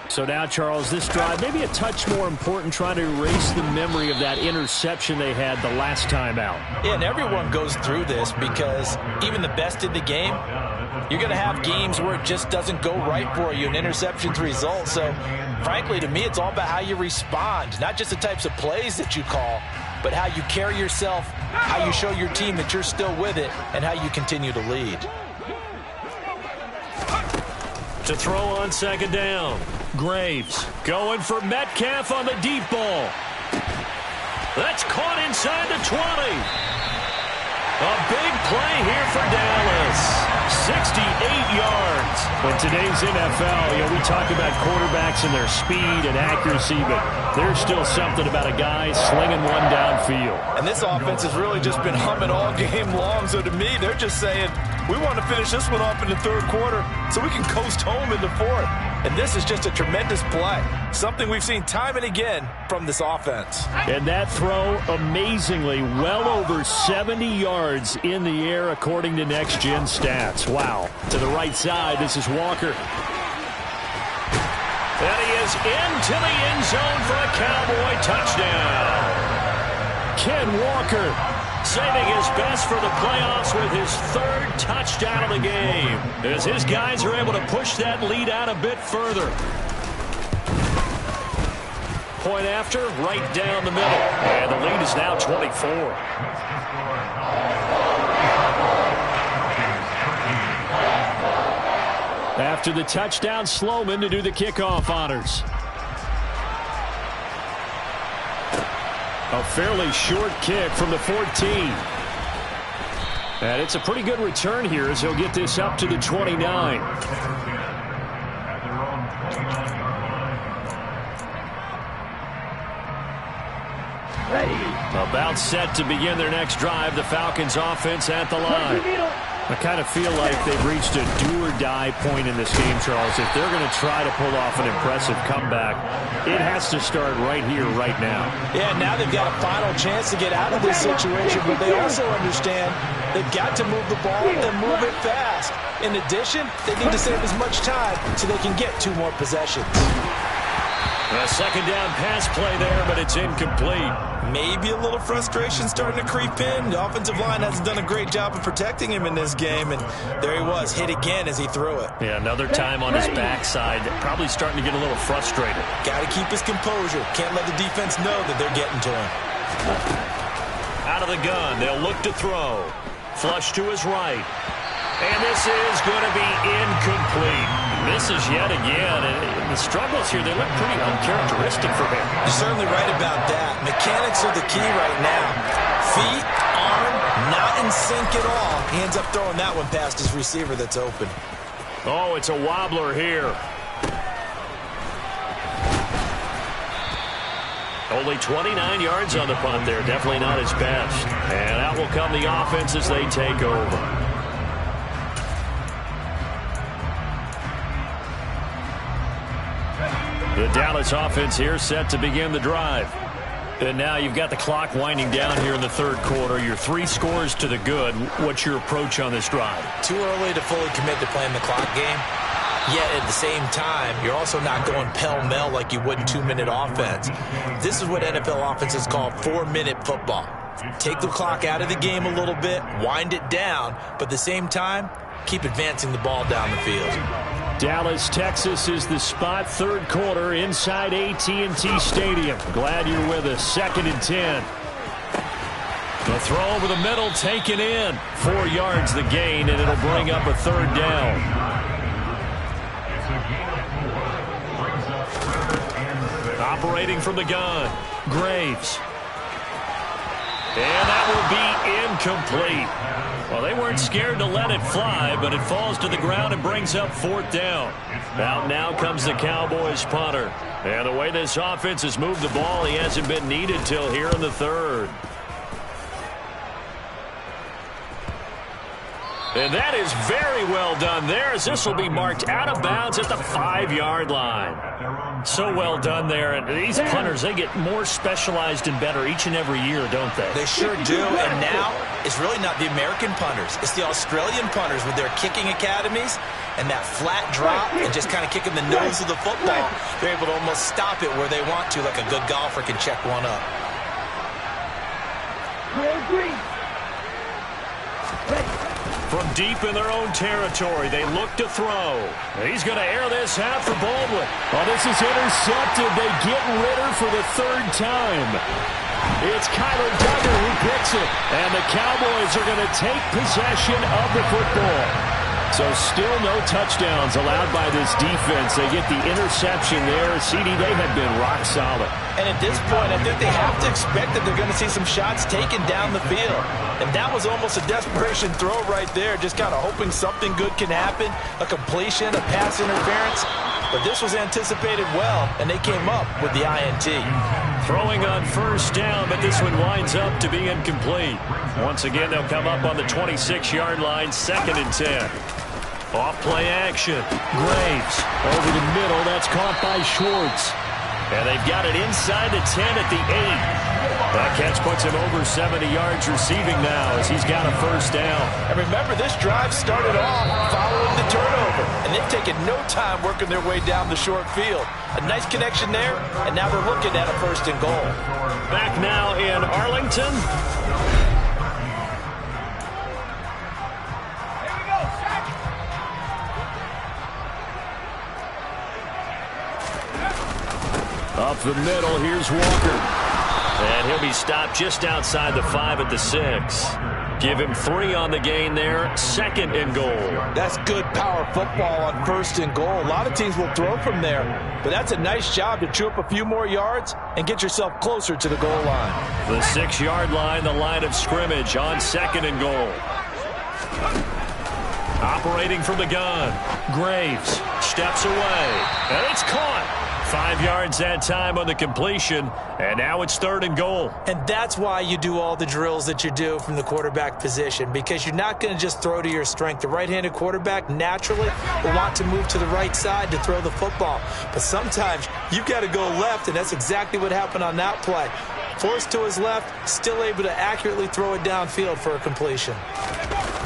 So now, Charles, this drive maybe a touch more important, trying to erase the memory of that interception they had the last time out. Yeah, and everyone goes through this because even the best in the game, you're going to have games where it just doesn't go right for you, and interceptions result. So, frankly, to me, it's all about how you respond, not just the types of plays that you call, but how you carry yourself, how you show your team that you're still with it, and how you continue to lead. To throw on second down. Graves going for Metcalf on the deep ball. That's caught inside the 20. A big play here for Dallas. 68 yards. In today's NFL, we talk about quarterbacks and their speed and accuracy, but there's still something about a guy slinging one downfield. And this offense has really just been humming all game long, so to me, they're just saying, we want to finish this one off in the third quarter so we can coast home in the fourth. And this is just a tremendous play, something we've seen time and again from this offense. And that throw, amazingly, well over 70 yards in the air, according to Next Gen Stats. Wow. To the right side, this is Walker. And he is into the end zone for a Cowboy touchdown. Ken Walker saving his best for the playoffs with his 3rd touchdown of the game, as his guys are able to push that lead out a bit further. Point after, right down the middle. And the lead is now 24. After the touchdown, Sloman to do the kickoff honors. A fairly short kick from the 14. And it's a pretty good return here as he'll get this up to the 29. About set to begin their next drive, the Falcons offense at the line. I kind of feel like they've reached a do-or-die point in this game, Charles. If they're going to try to pull off an impressive comeback, it has to start right here, right now. Yeah, now they've got a final chance to get out of this situation, but they also understand they've got to move the ball and move it fast. In addition, they need to save as much time so they can get 2 more possessions. A second down pass play there, but it's incomplete. Maybe a little frustration starting to creep in. The offensive line hasn't done a great job of protecting him in this game, and there he was, hit again as he threw it. Yeah, another time on his backside, probably starting to get a little frustrated. Got to keep his composure. Can't let the defense know that they're getting to him. Out of the gun, they'll look to throw. Flush to his right. And this is going to be incomplete. Misses yet again, and the struggles here, they look pretty uncharacteristic for him. You're certainly right about that. Mechanics are the key right now. Feet, arm, not in sync at all. He ends up throwing that one past his receiver that's open. Oh, it's a wobbler here. Only 29 yards on the punt there. Definitely not his best. And out will come the offense as they take over. The Dallas offense here set to begin the drive. And now you've got the clock winding down here in the third quarter. Your 3 scores to the good. What's your approach on this drive? Too early to fully commit to playing the clock game. Yet at the same time, you're also not going pell-mell like you would in 2-minute offense. This is what NFL offenses call 4-minute football. Take the clock out of the game a little bit, wind it down, but at the same time, keep advancing the ball down the field. Dallas, Texas is the spot. Third quarter inside AT&T Stadium. Glad you're with us. 2nd and 10. The throw over the middle taken in. 4 yards the gain, and it'll bring up a third down. Operating from the gun, Graves. And that will be incomplete. Well, they weren't scared to let it fly, but it falls to the ground and brings up 4th down. Now comes the Cowboys punter. And the way this offense has moved the ball, he hasn't been needed till here in the 3rd. And that is very well done there, as this will be marked out of bounds at the 5-yard line. So well done there. And these punters, they get more specialized and better each and every year, don't they? They sure do. And now it's really not the American punters. It's the Australian punters with their kicking academies and that flat drop and just kind of kicking the nose of the football. They're able to almost stop it where they want to, like a good golfer can check one up. From deep in their own territory, they look to throw. He's going to air this out for Baldwin. Well, this is intercepted. They get Ritter for the 3rd time. It's Kyler Duggar who picks it. And the Cowboys are going to take possession of the football. So still no touchdowns allowed by this defense. They get the interception there. CD, they have been rock solid. And at this point, I think they have to expect that they're going to see some shots taken down the field. And that was almost a desperation throw right there, just kind of hoping something good can happen, a completion, a pass interference. But this was anticipated well, and they came up with the INT. Throwing on 1st down, but this one winds up to be incomplete. Once again, they'll come up on the 26-yard line, 2nd and 10. Off play action. Graves over the middle. That's caught by Schwartz. And they've got it inside the 10 at the 8. That catch puts him over 70 yards receiving now as he's got a 1st down. And remember, this drive started off following the turnover. And they've taken no time working their way down the short field. A nice connection there, and now they're looking at a 1st and goal. Back now in Arlington. Up the middle, here's Walker. And he'll be stopped just outside the 5 at the 6. Give him 3 on the gain there, 2nd and goal. That's good power football on 1st and goal. A lot of teams will throw from there, but that's a nice job to chew up a few more yards and get yourself closer to the goal line. The 6-yard line, the line of scrimmage on 2nd and goal. Operating from the gun, Graves steps away, and it's caught. 5 yards that time on the completion, and now it's 3rd and goal. And that's why you do all the drills that you do from the quarterback position, because you're not going to just throw to your strength. The right-handed quarterback naturally will want to move to the right side to throw the football. But sometimes you've got to go left, and that's exactly what happened on that play. Forced to his left, still able to accurately throw it downfield for a completion.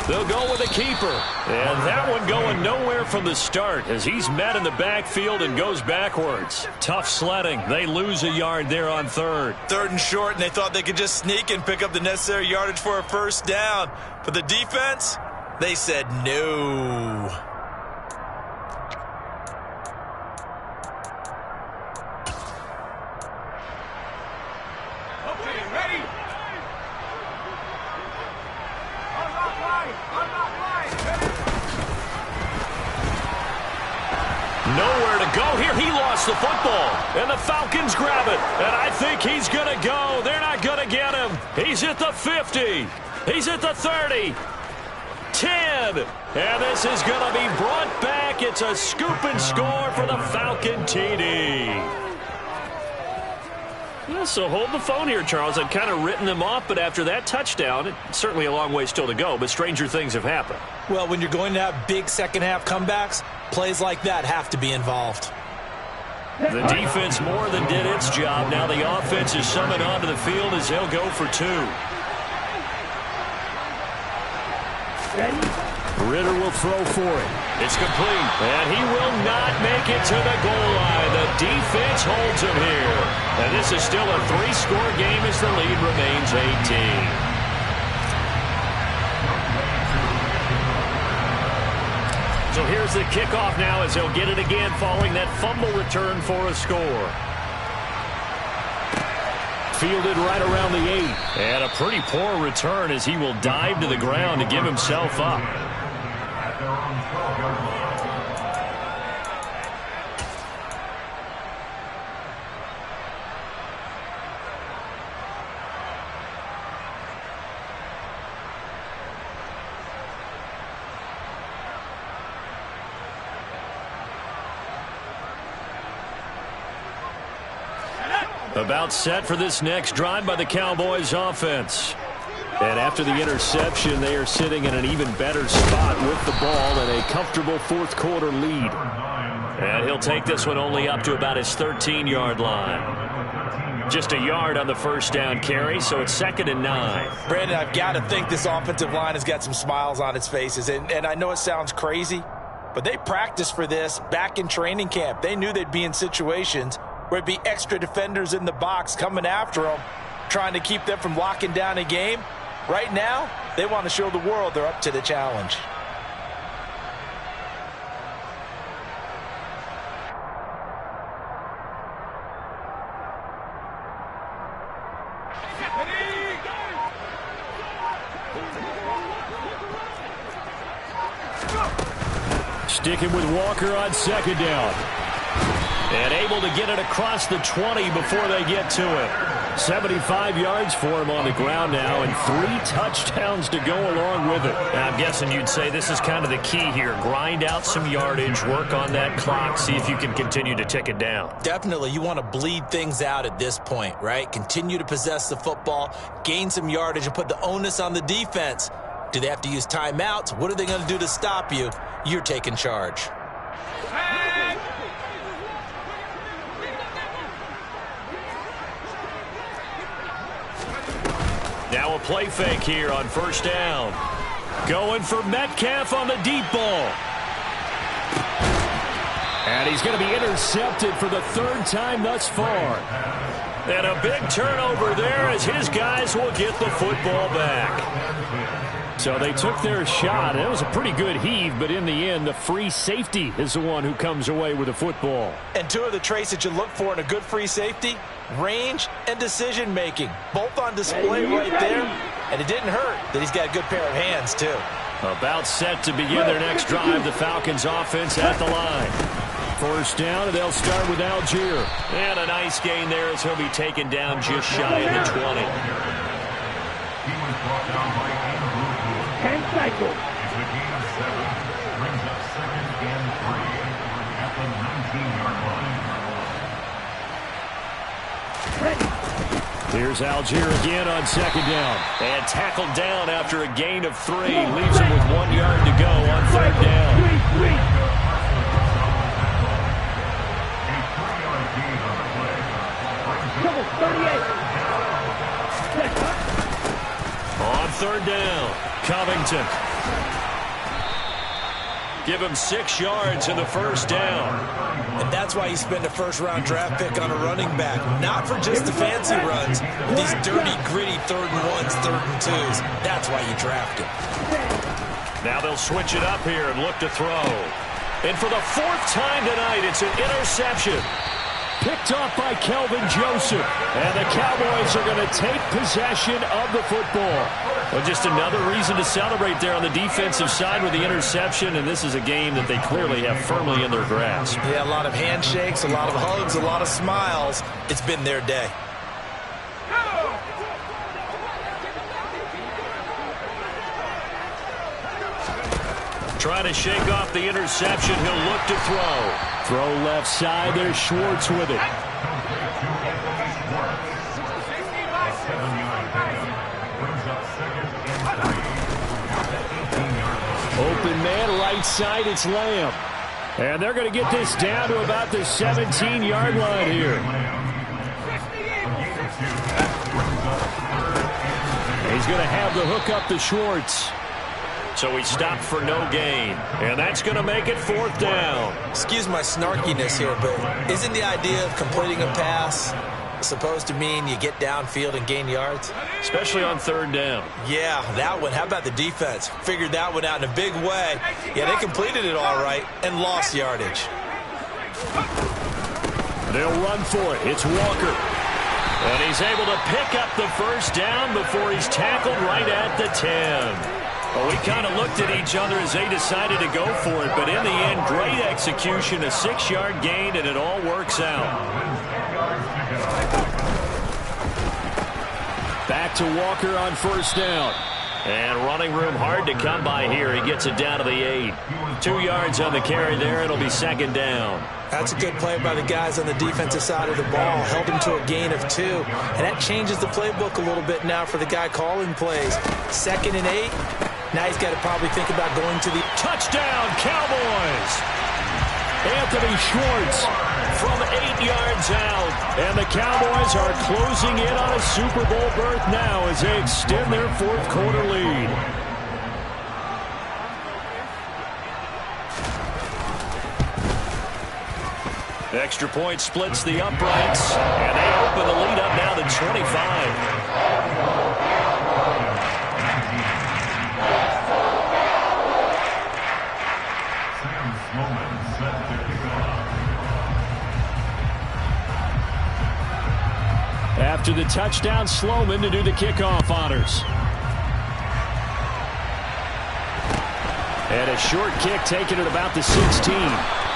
They'll go with a keeper. And that one going nowhere from the start as he's met in the backfield and goes backwards. Tough sledding. They lose a yard there on 3rd. 3rd and short, and they thought they could just sneak and pick up the necessary yardage for a 1st down. But the defense, they said no. Nowhere to go here. He lost the football, and the Falcons grab it. And I think he's going to go. They're not going to get him. He's at the 50. He's at the 30. 10. And this is going to be brought back. It's a scoop and score for the Falcon TD. Yeah, so hold the phone here, Charles. I'd kind of written them off, but after that touchdown, it's certainly a long way still to go, but stranger things have happened. Well, when you're going to have big second-half comebacks, plays like that have to be involved. The defense more than did its job. Now the offense is summoned onto the field as they'll go for 2. Ritter will throw for it. It's complete, and he will not make it to the goal line. The defense holds him here. And this is still a 3-score game as the lead remains 18. So here's the kickoff now as they'll get it again following that fumble return for a score. Fielded right around the 8. And a pretty poor return as he will dive to the ground to give himself up. At their own 12-yard line. About set for this next drive by the Cowboys offense. And after the interception, they are sitting in an even better spot with the ball and a comfortable fourth quarter lead. And he'll take this one only up to about his 13-yard line. Just a yard on the first down carry, so it's 2nd and 9. Brandon, I've got to think this offensive line has got some smiles on its faces. And I know it sounds crazy, but they practiced for this back in training camp. They knew they'd be in situations where it'd be extra defenders in the box coming after them, trying to keep them from locking down a game. Right now, they want to show the world they're up to the challenge. Sticking with Walker on 2nd down. And able to get it across the 20 before they get to it. 75 yards for him on the ground now and 3 touchdowns to go along with it. Now, I'm guessing you'd say this is kind of the key here. Grind out some yardage, work on that clock, see if you can continue to tick it down. Definitely, you want to bleed things out at this point, right? Continue to possess the football, gain some yardage, and put the onus on the defense. Do they have to use timeouts? What are they going to do to stop you? You're taking charge. Now a play fake here on 1st down. Going for Metcalf on the deep ball. And he's going to be intercepted for the 3rd time thus far. And a big turnover there as his guys will get the football back. So they took their shot. It was a pretty good heave, but in the end, the free safety is the one who comes away with the football. And 2 of the traits that you look for in a good free safety, range and decision-making. Both on display right there. And it didn't hurt that he's got a good pair of hands, too. About set to begin their next drive. The Falcons offense at the line. 1st down, and they'll start with Algier. And a nice gain there as he'll be taken down just shy of the 20. He was brought down by Andrew Booth. It's a gain of 7. Brings up 2nd and 3 at the 19-yard line. Here's Algier again on 2nd down. And tackled down after a gain of 3. Leaves him with 1 yard to go on 3rd down. A 3-yard gain on the play. On 3rd down, Covington. Give him 6 yards in the 1st down. And that's why you spend a 1st-round draft pick on a running back. Not for just the fancy runs, but these dirty, gritty 3rd and 1s, 3rd and 2s. That's why you draft him. Now they'll switch it up here and look to throw. And for the 4th time tonight, it's an interception. Picked off by Kelvin Joseph. And the Cowboys are going to take possession of the football. Well, just another reason to celebrate there on the defensive side with the interception. And this is a game that they clearly have firmly in their grasp. Yeah, a lot of handshakes, a lot of hugs, a lot of smiles. It's been their day. Trying to shake off the interception. He'll look to throw. Throw left side. There's Schwartz with it. Open man, right side. It's Lamb. And they're going to get this down to about the 17-yard line here. He's going to have the hook up to Schwartz. So he stopped for no gain. And that's going to make it 4th down. Excuse my snarkiness here, but isn't the idea of completing a pass supposed to mean you get downfield and gain yards? Especially on 3rd down. Yeah, that one. How about the defense? Figured that one out in a big way. Yeah, they completed it all right and lost yardage. They'll run for it. It's Walker. And he's able to pick up the first down before he's tackled right at the 10. Well, we kind of looked at each other as they decided to go for it, but in the end, great execution, a 6-yard gain, and it all works out. Back to Walker on first down. And running room hard to come by here. He gets it down to the 8. 2 yards on the carry there. It'll be second down. That's a good play by the guys on the defensive side of the ball. Held him to a gain of 2. And that changes the playbook a little bit now for the guy calling plays. 2nd and 8. Now he's got to probably think about going to the touchdown, Cowboys. Anthony Schwartz from 8 yards out. And the Cowboys are closing in on a Super Bowl berth now as they extend their 4th quarter lead. Extra point splits the uprights, and they open the lead up now to 25. After the touchdown, Sloman to do the kickoff honors. And a short kick taken at about the 16.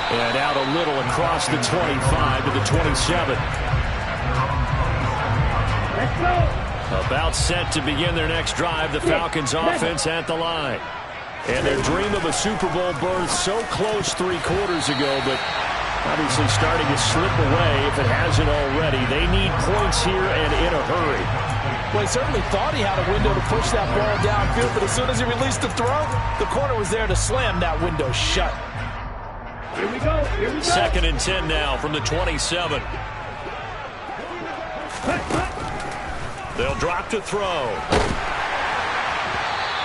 And out a little across the 25 to the 27. About set to begin their next drive, the Falcons offense at the line. And their dream of a Super Bowl berth so close 3 quarters ago, but obviously starting to slip away if it hasn't already. They need points here and in a hurry. Well, he certainly thought he had a window to push that ball downfield, but as soon as he released the throw, the corner was there to slam that window shut. Here we go. 2nd and 10 now from the 27. They'll drop to throw.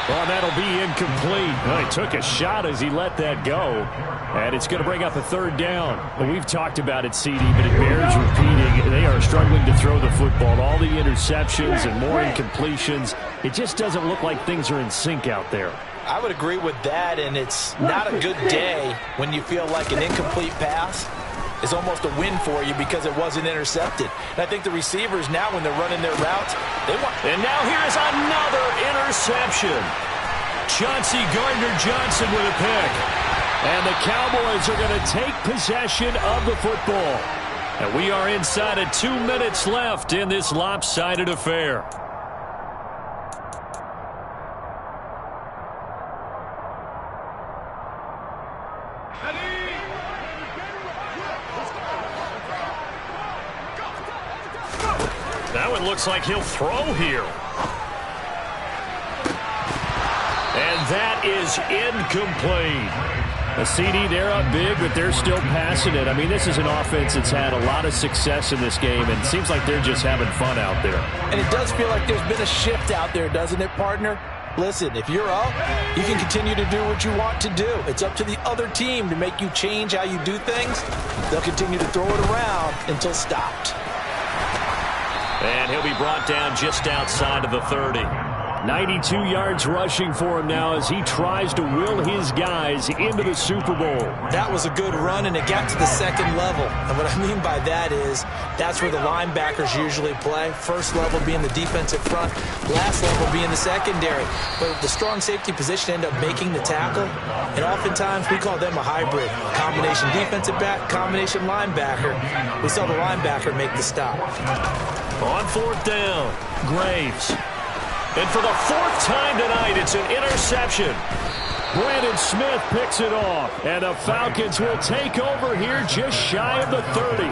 Well, that'll be incomplete. Well, he took a shot as he let that go. And it's going to bring up a 3rd down. Well, we've talked about it, CD, but it bears repeating. They are struggling to throw the football. All the interceptions and more incompletions. It just doesn't look like things are in sync out there. I would agree with that, and it's not a good day when you feel like an incomplete pass is almost a win for you because it wasn't intercepted. And I think the receivers now, when they're running their routes, they want... And now here's another interception. Chauncey Gardner-Johnson with a pick. And the Cowboys are going to take possession of the football. And we are inside of 2 minutes left in this lopsided affair. That one looks like he'll throw here. And that is incomplete. A CD, they're up big, but they're still passing it. I mean, this is an offense that's had a lot of success in this game, and it seems like they're just having fun out there. And it does feel like there's been a shift out there, doesn't it, partner? Listen, if you're up, you can continue to do what you want to do. It's up to the other team to make you change how you do things. They'll continue to throw it around until stopped. And he'll be brought down just outside of the 30. 92 yards rushing for him now as he tries to will his guys into the Super Bowl. That was a good run, and it got to the 2nd level. And what I mean by that is that's where the linebackers usually play. First level being the defensive front, last level being the secondary. But the strong safety position ended up making the tackle, and oftentimes we call them a hybrid. Combination defensive back, combination linebacker. We saw the linebacker make the stop. On 4th down, Graves. And for the 4th time tonight, it's an interception. Brandon Smith picks it off. And the Falcons will take over here just shy of the 30.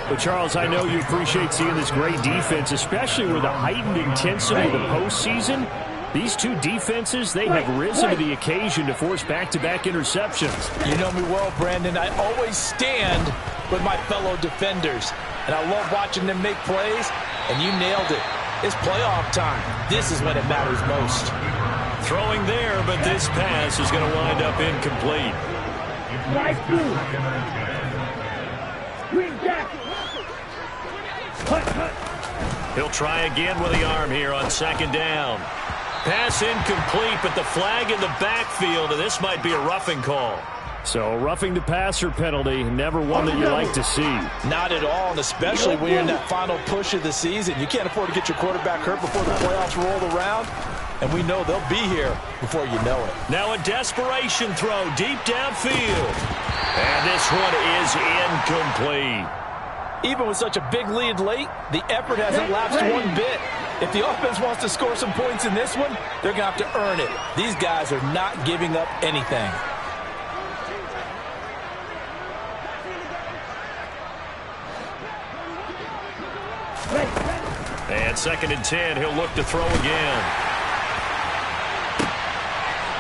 But, Charles, I know you appreciate seeing this great defense, especially with the heightened intensity of the postseason. These two defenses, they have risen to the occasion to force back-to-back interceptions. You know me well, Brandon. I always stand with my fellow defenders. And I love watching them make plays, and you nailed it. It's playoff time. This is when it matters most. Throwing there, but this pass is going to wind up incomplete. He'll try again with the arm here on 2nd down. Pass incomplete, but the flag in the backfield, and this might be a roughing call. So roughing the passer penalty, never one that you like to see. Not at all, and especially when you're in that final push of the season. You can't afford to get your quarterback hurt before the playoffs roll around, and we know they'll be here before you know it. Now a desperation throw deep downfield. And this one is incomplete. Even with such a big lead late, the effort hasn't lapsed one bit. If the offense wants to score some points in this one, they're going to have to earn it. These guys are not giving up anything. And 2nd and 10, he'll look to throw again.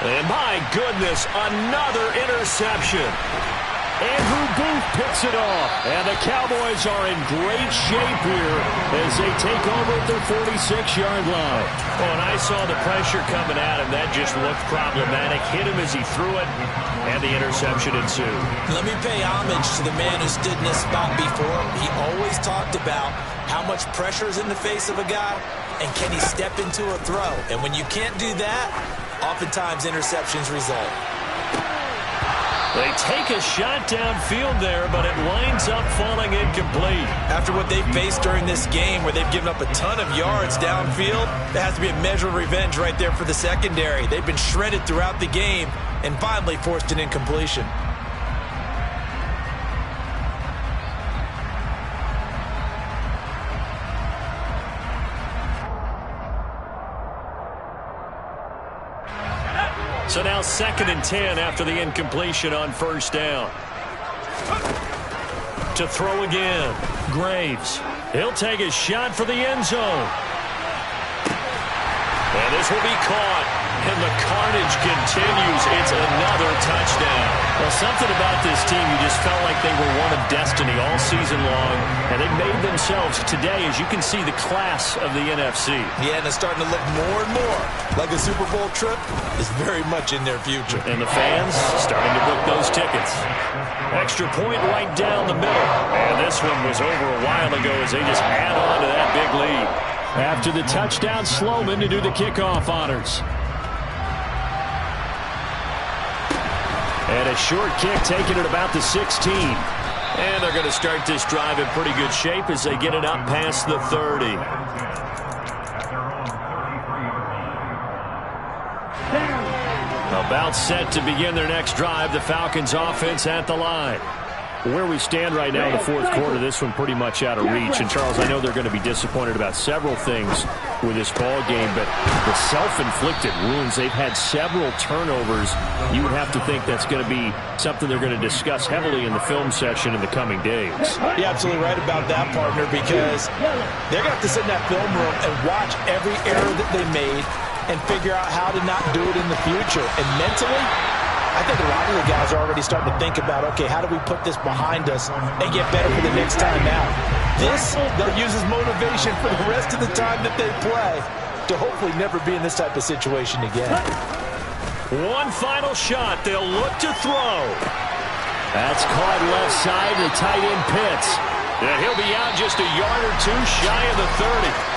And my goodness, another interception. Andrew Booth picks it off. And the Cowboys are in great shape here as they take over at their 46-yard line. Oh, and I saw the pressure coming at him. That just looked problematic. Hit him as he threw it, and the interception ensued. Let me pay homage to the man who stood in this spot before. He always talked about how much pressure is in the face of a guy, and can he step into a throw? And when you can't do that, oftentimes interceptions result. They take a shot downfield there, but it winds up falling incomplete. After what they've faced during this game where they've given up a ton of yards downfield, there has to be a measure of revenge right there for the secondary. They've been shredded throughout the game and finally forced an incompletion. So now 2nd and 10 after the incompletion on 1st down. To throw again, Graves. He'll take a shot for the end zone. And this will be caught. And the carnage continues. It's another touchdown. Well, something about this team, you just felt like they were one of destiny all season long. And they made themselves today, as you can see, the class of the NFC. Yeah, and it's starting to look more and more like a Super Bowl trip is very much in their future. And the fans starting to book those tickets. Extra point right down the middle. And this one was over a while ago as they just add on to that big lead. After the touchdown, Sloman to do the kickoff honors. And a short kick taken at about the 16. And they're going to start this drive in pretty good shape as they get it up past the 30. About set to begin their next drive. The Falcons offense at the line. Where we stand right now in the 4th quarter, this one pretty much out of reach. And, Charles, I know they're going to be disappointed about several things with this ball game, but the self-inflicted wounds, they've had several turnovers. You would have to think that's going to be something they're going to discuss heavily in the film session in the coming days. You're absolutely right about that, partner, because they're going to have to sit in that film room and watch every error that they made and figure out how to not do it in the future. And mentally, I think a lot of the guys are already starting to think about, okay, how do we put this behind us and get better for the next time out? This, they'll use as motivation for the rest of the time that they play to hopefully never be in this type of situation again. One final shot. They'll look to throw. That's caught left side. The tight end Pitts. And he'll be out just a yard or two shy of the 30.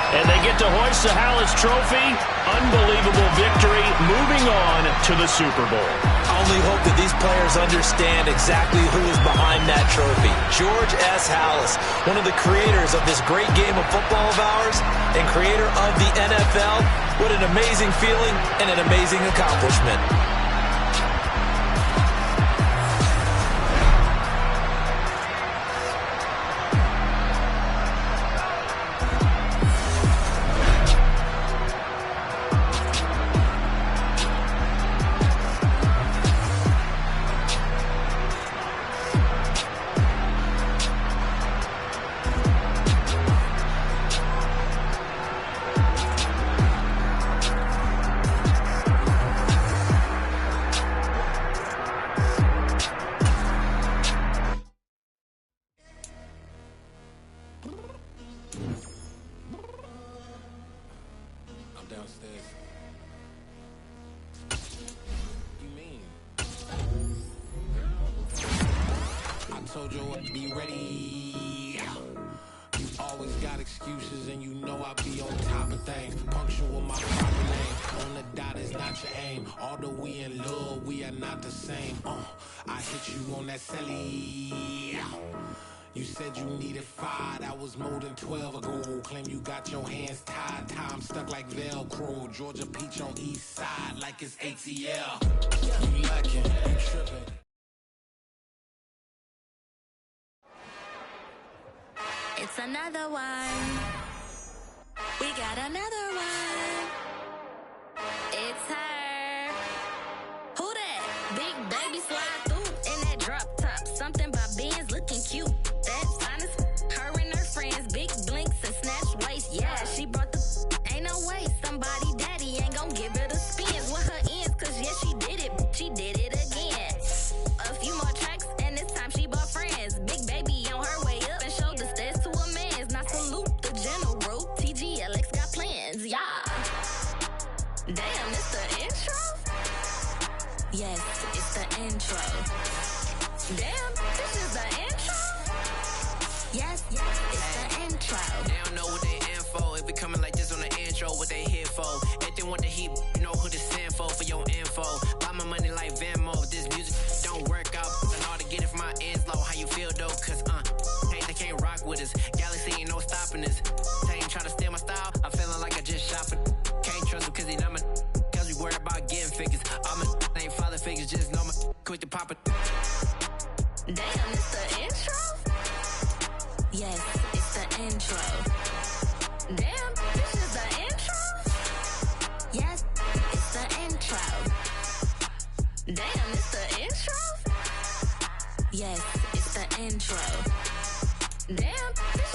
And they get to hoist the Hallis Trophy. Unbelievable victory, moving on to the Super Bowl. I only hope that these players understand exactly who is behind that trophy. George S. Hallis, one of the creators of this great game of football of ours and creator of the NFL. What an amazing feeling and an amazing accomplishment. always got excuses, and you know I be on top of things. Punctual my proper name. On the dot is not your aim. Although we in love, we are not the same. I hit you on that celly. You said you needed 5, that was more than 12 ago. Claim you got your hands tied, time stuck like Velcro. Georgia Peach on east side like it's ATL. You lacking, you tripping. It's another one. We got another one. It's her. Who that? Big baby slide through in that drop top. Something by Benz looking cute. That's honest. Her and her friends, big blinks and snatch waist. Yeah, she brought the. Ain't no way somebody daddy ain't gon' give her the spins with her ends. Cause yeah, she did it. She did it again. A few more tracks and this time she bought friends. Big baby on her way up and showed the stairs to a man's. Now salute the general. TGLX got plans, yeah. Damn, it's the intro? Yes, it's the intro. Damn, this is the intro? Yes, it's the intro. They don't know what they info. If it coming like this on the intro, what they here for? If they want the heat, you know who to send for your info. Buy my money like Venmo. If this music don't work out, I know how to get it from my ends low. How you feel though? Cause hey, they can't rock with us. Galaxy ain't no stopping this. They ain't try to steal my style. I'm feeling like I just shot for. Can't trust him cause he not my. Cause we worried about getting figures. All my ain't father figures, just know my quick to pop it. Damn, it's the intro? Yes, it's the intro. Damn, this is the intro? Yes, it's the intro. Damn, it's the intro? Yes, it's the intro. Damn, this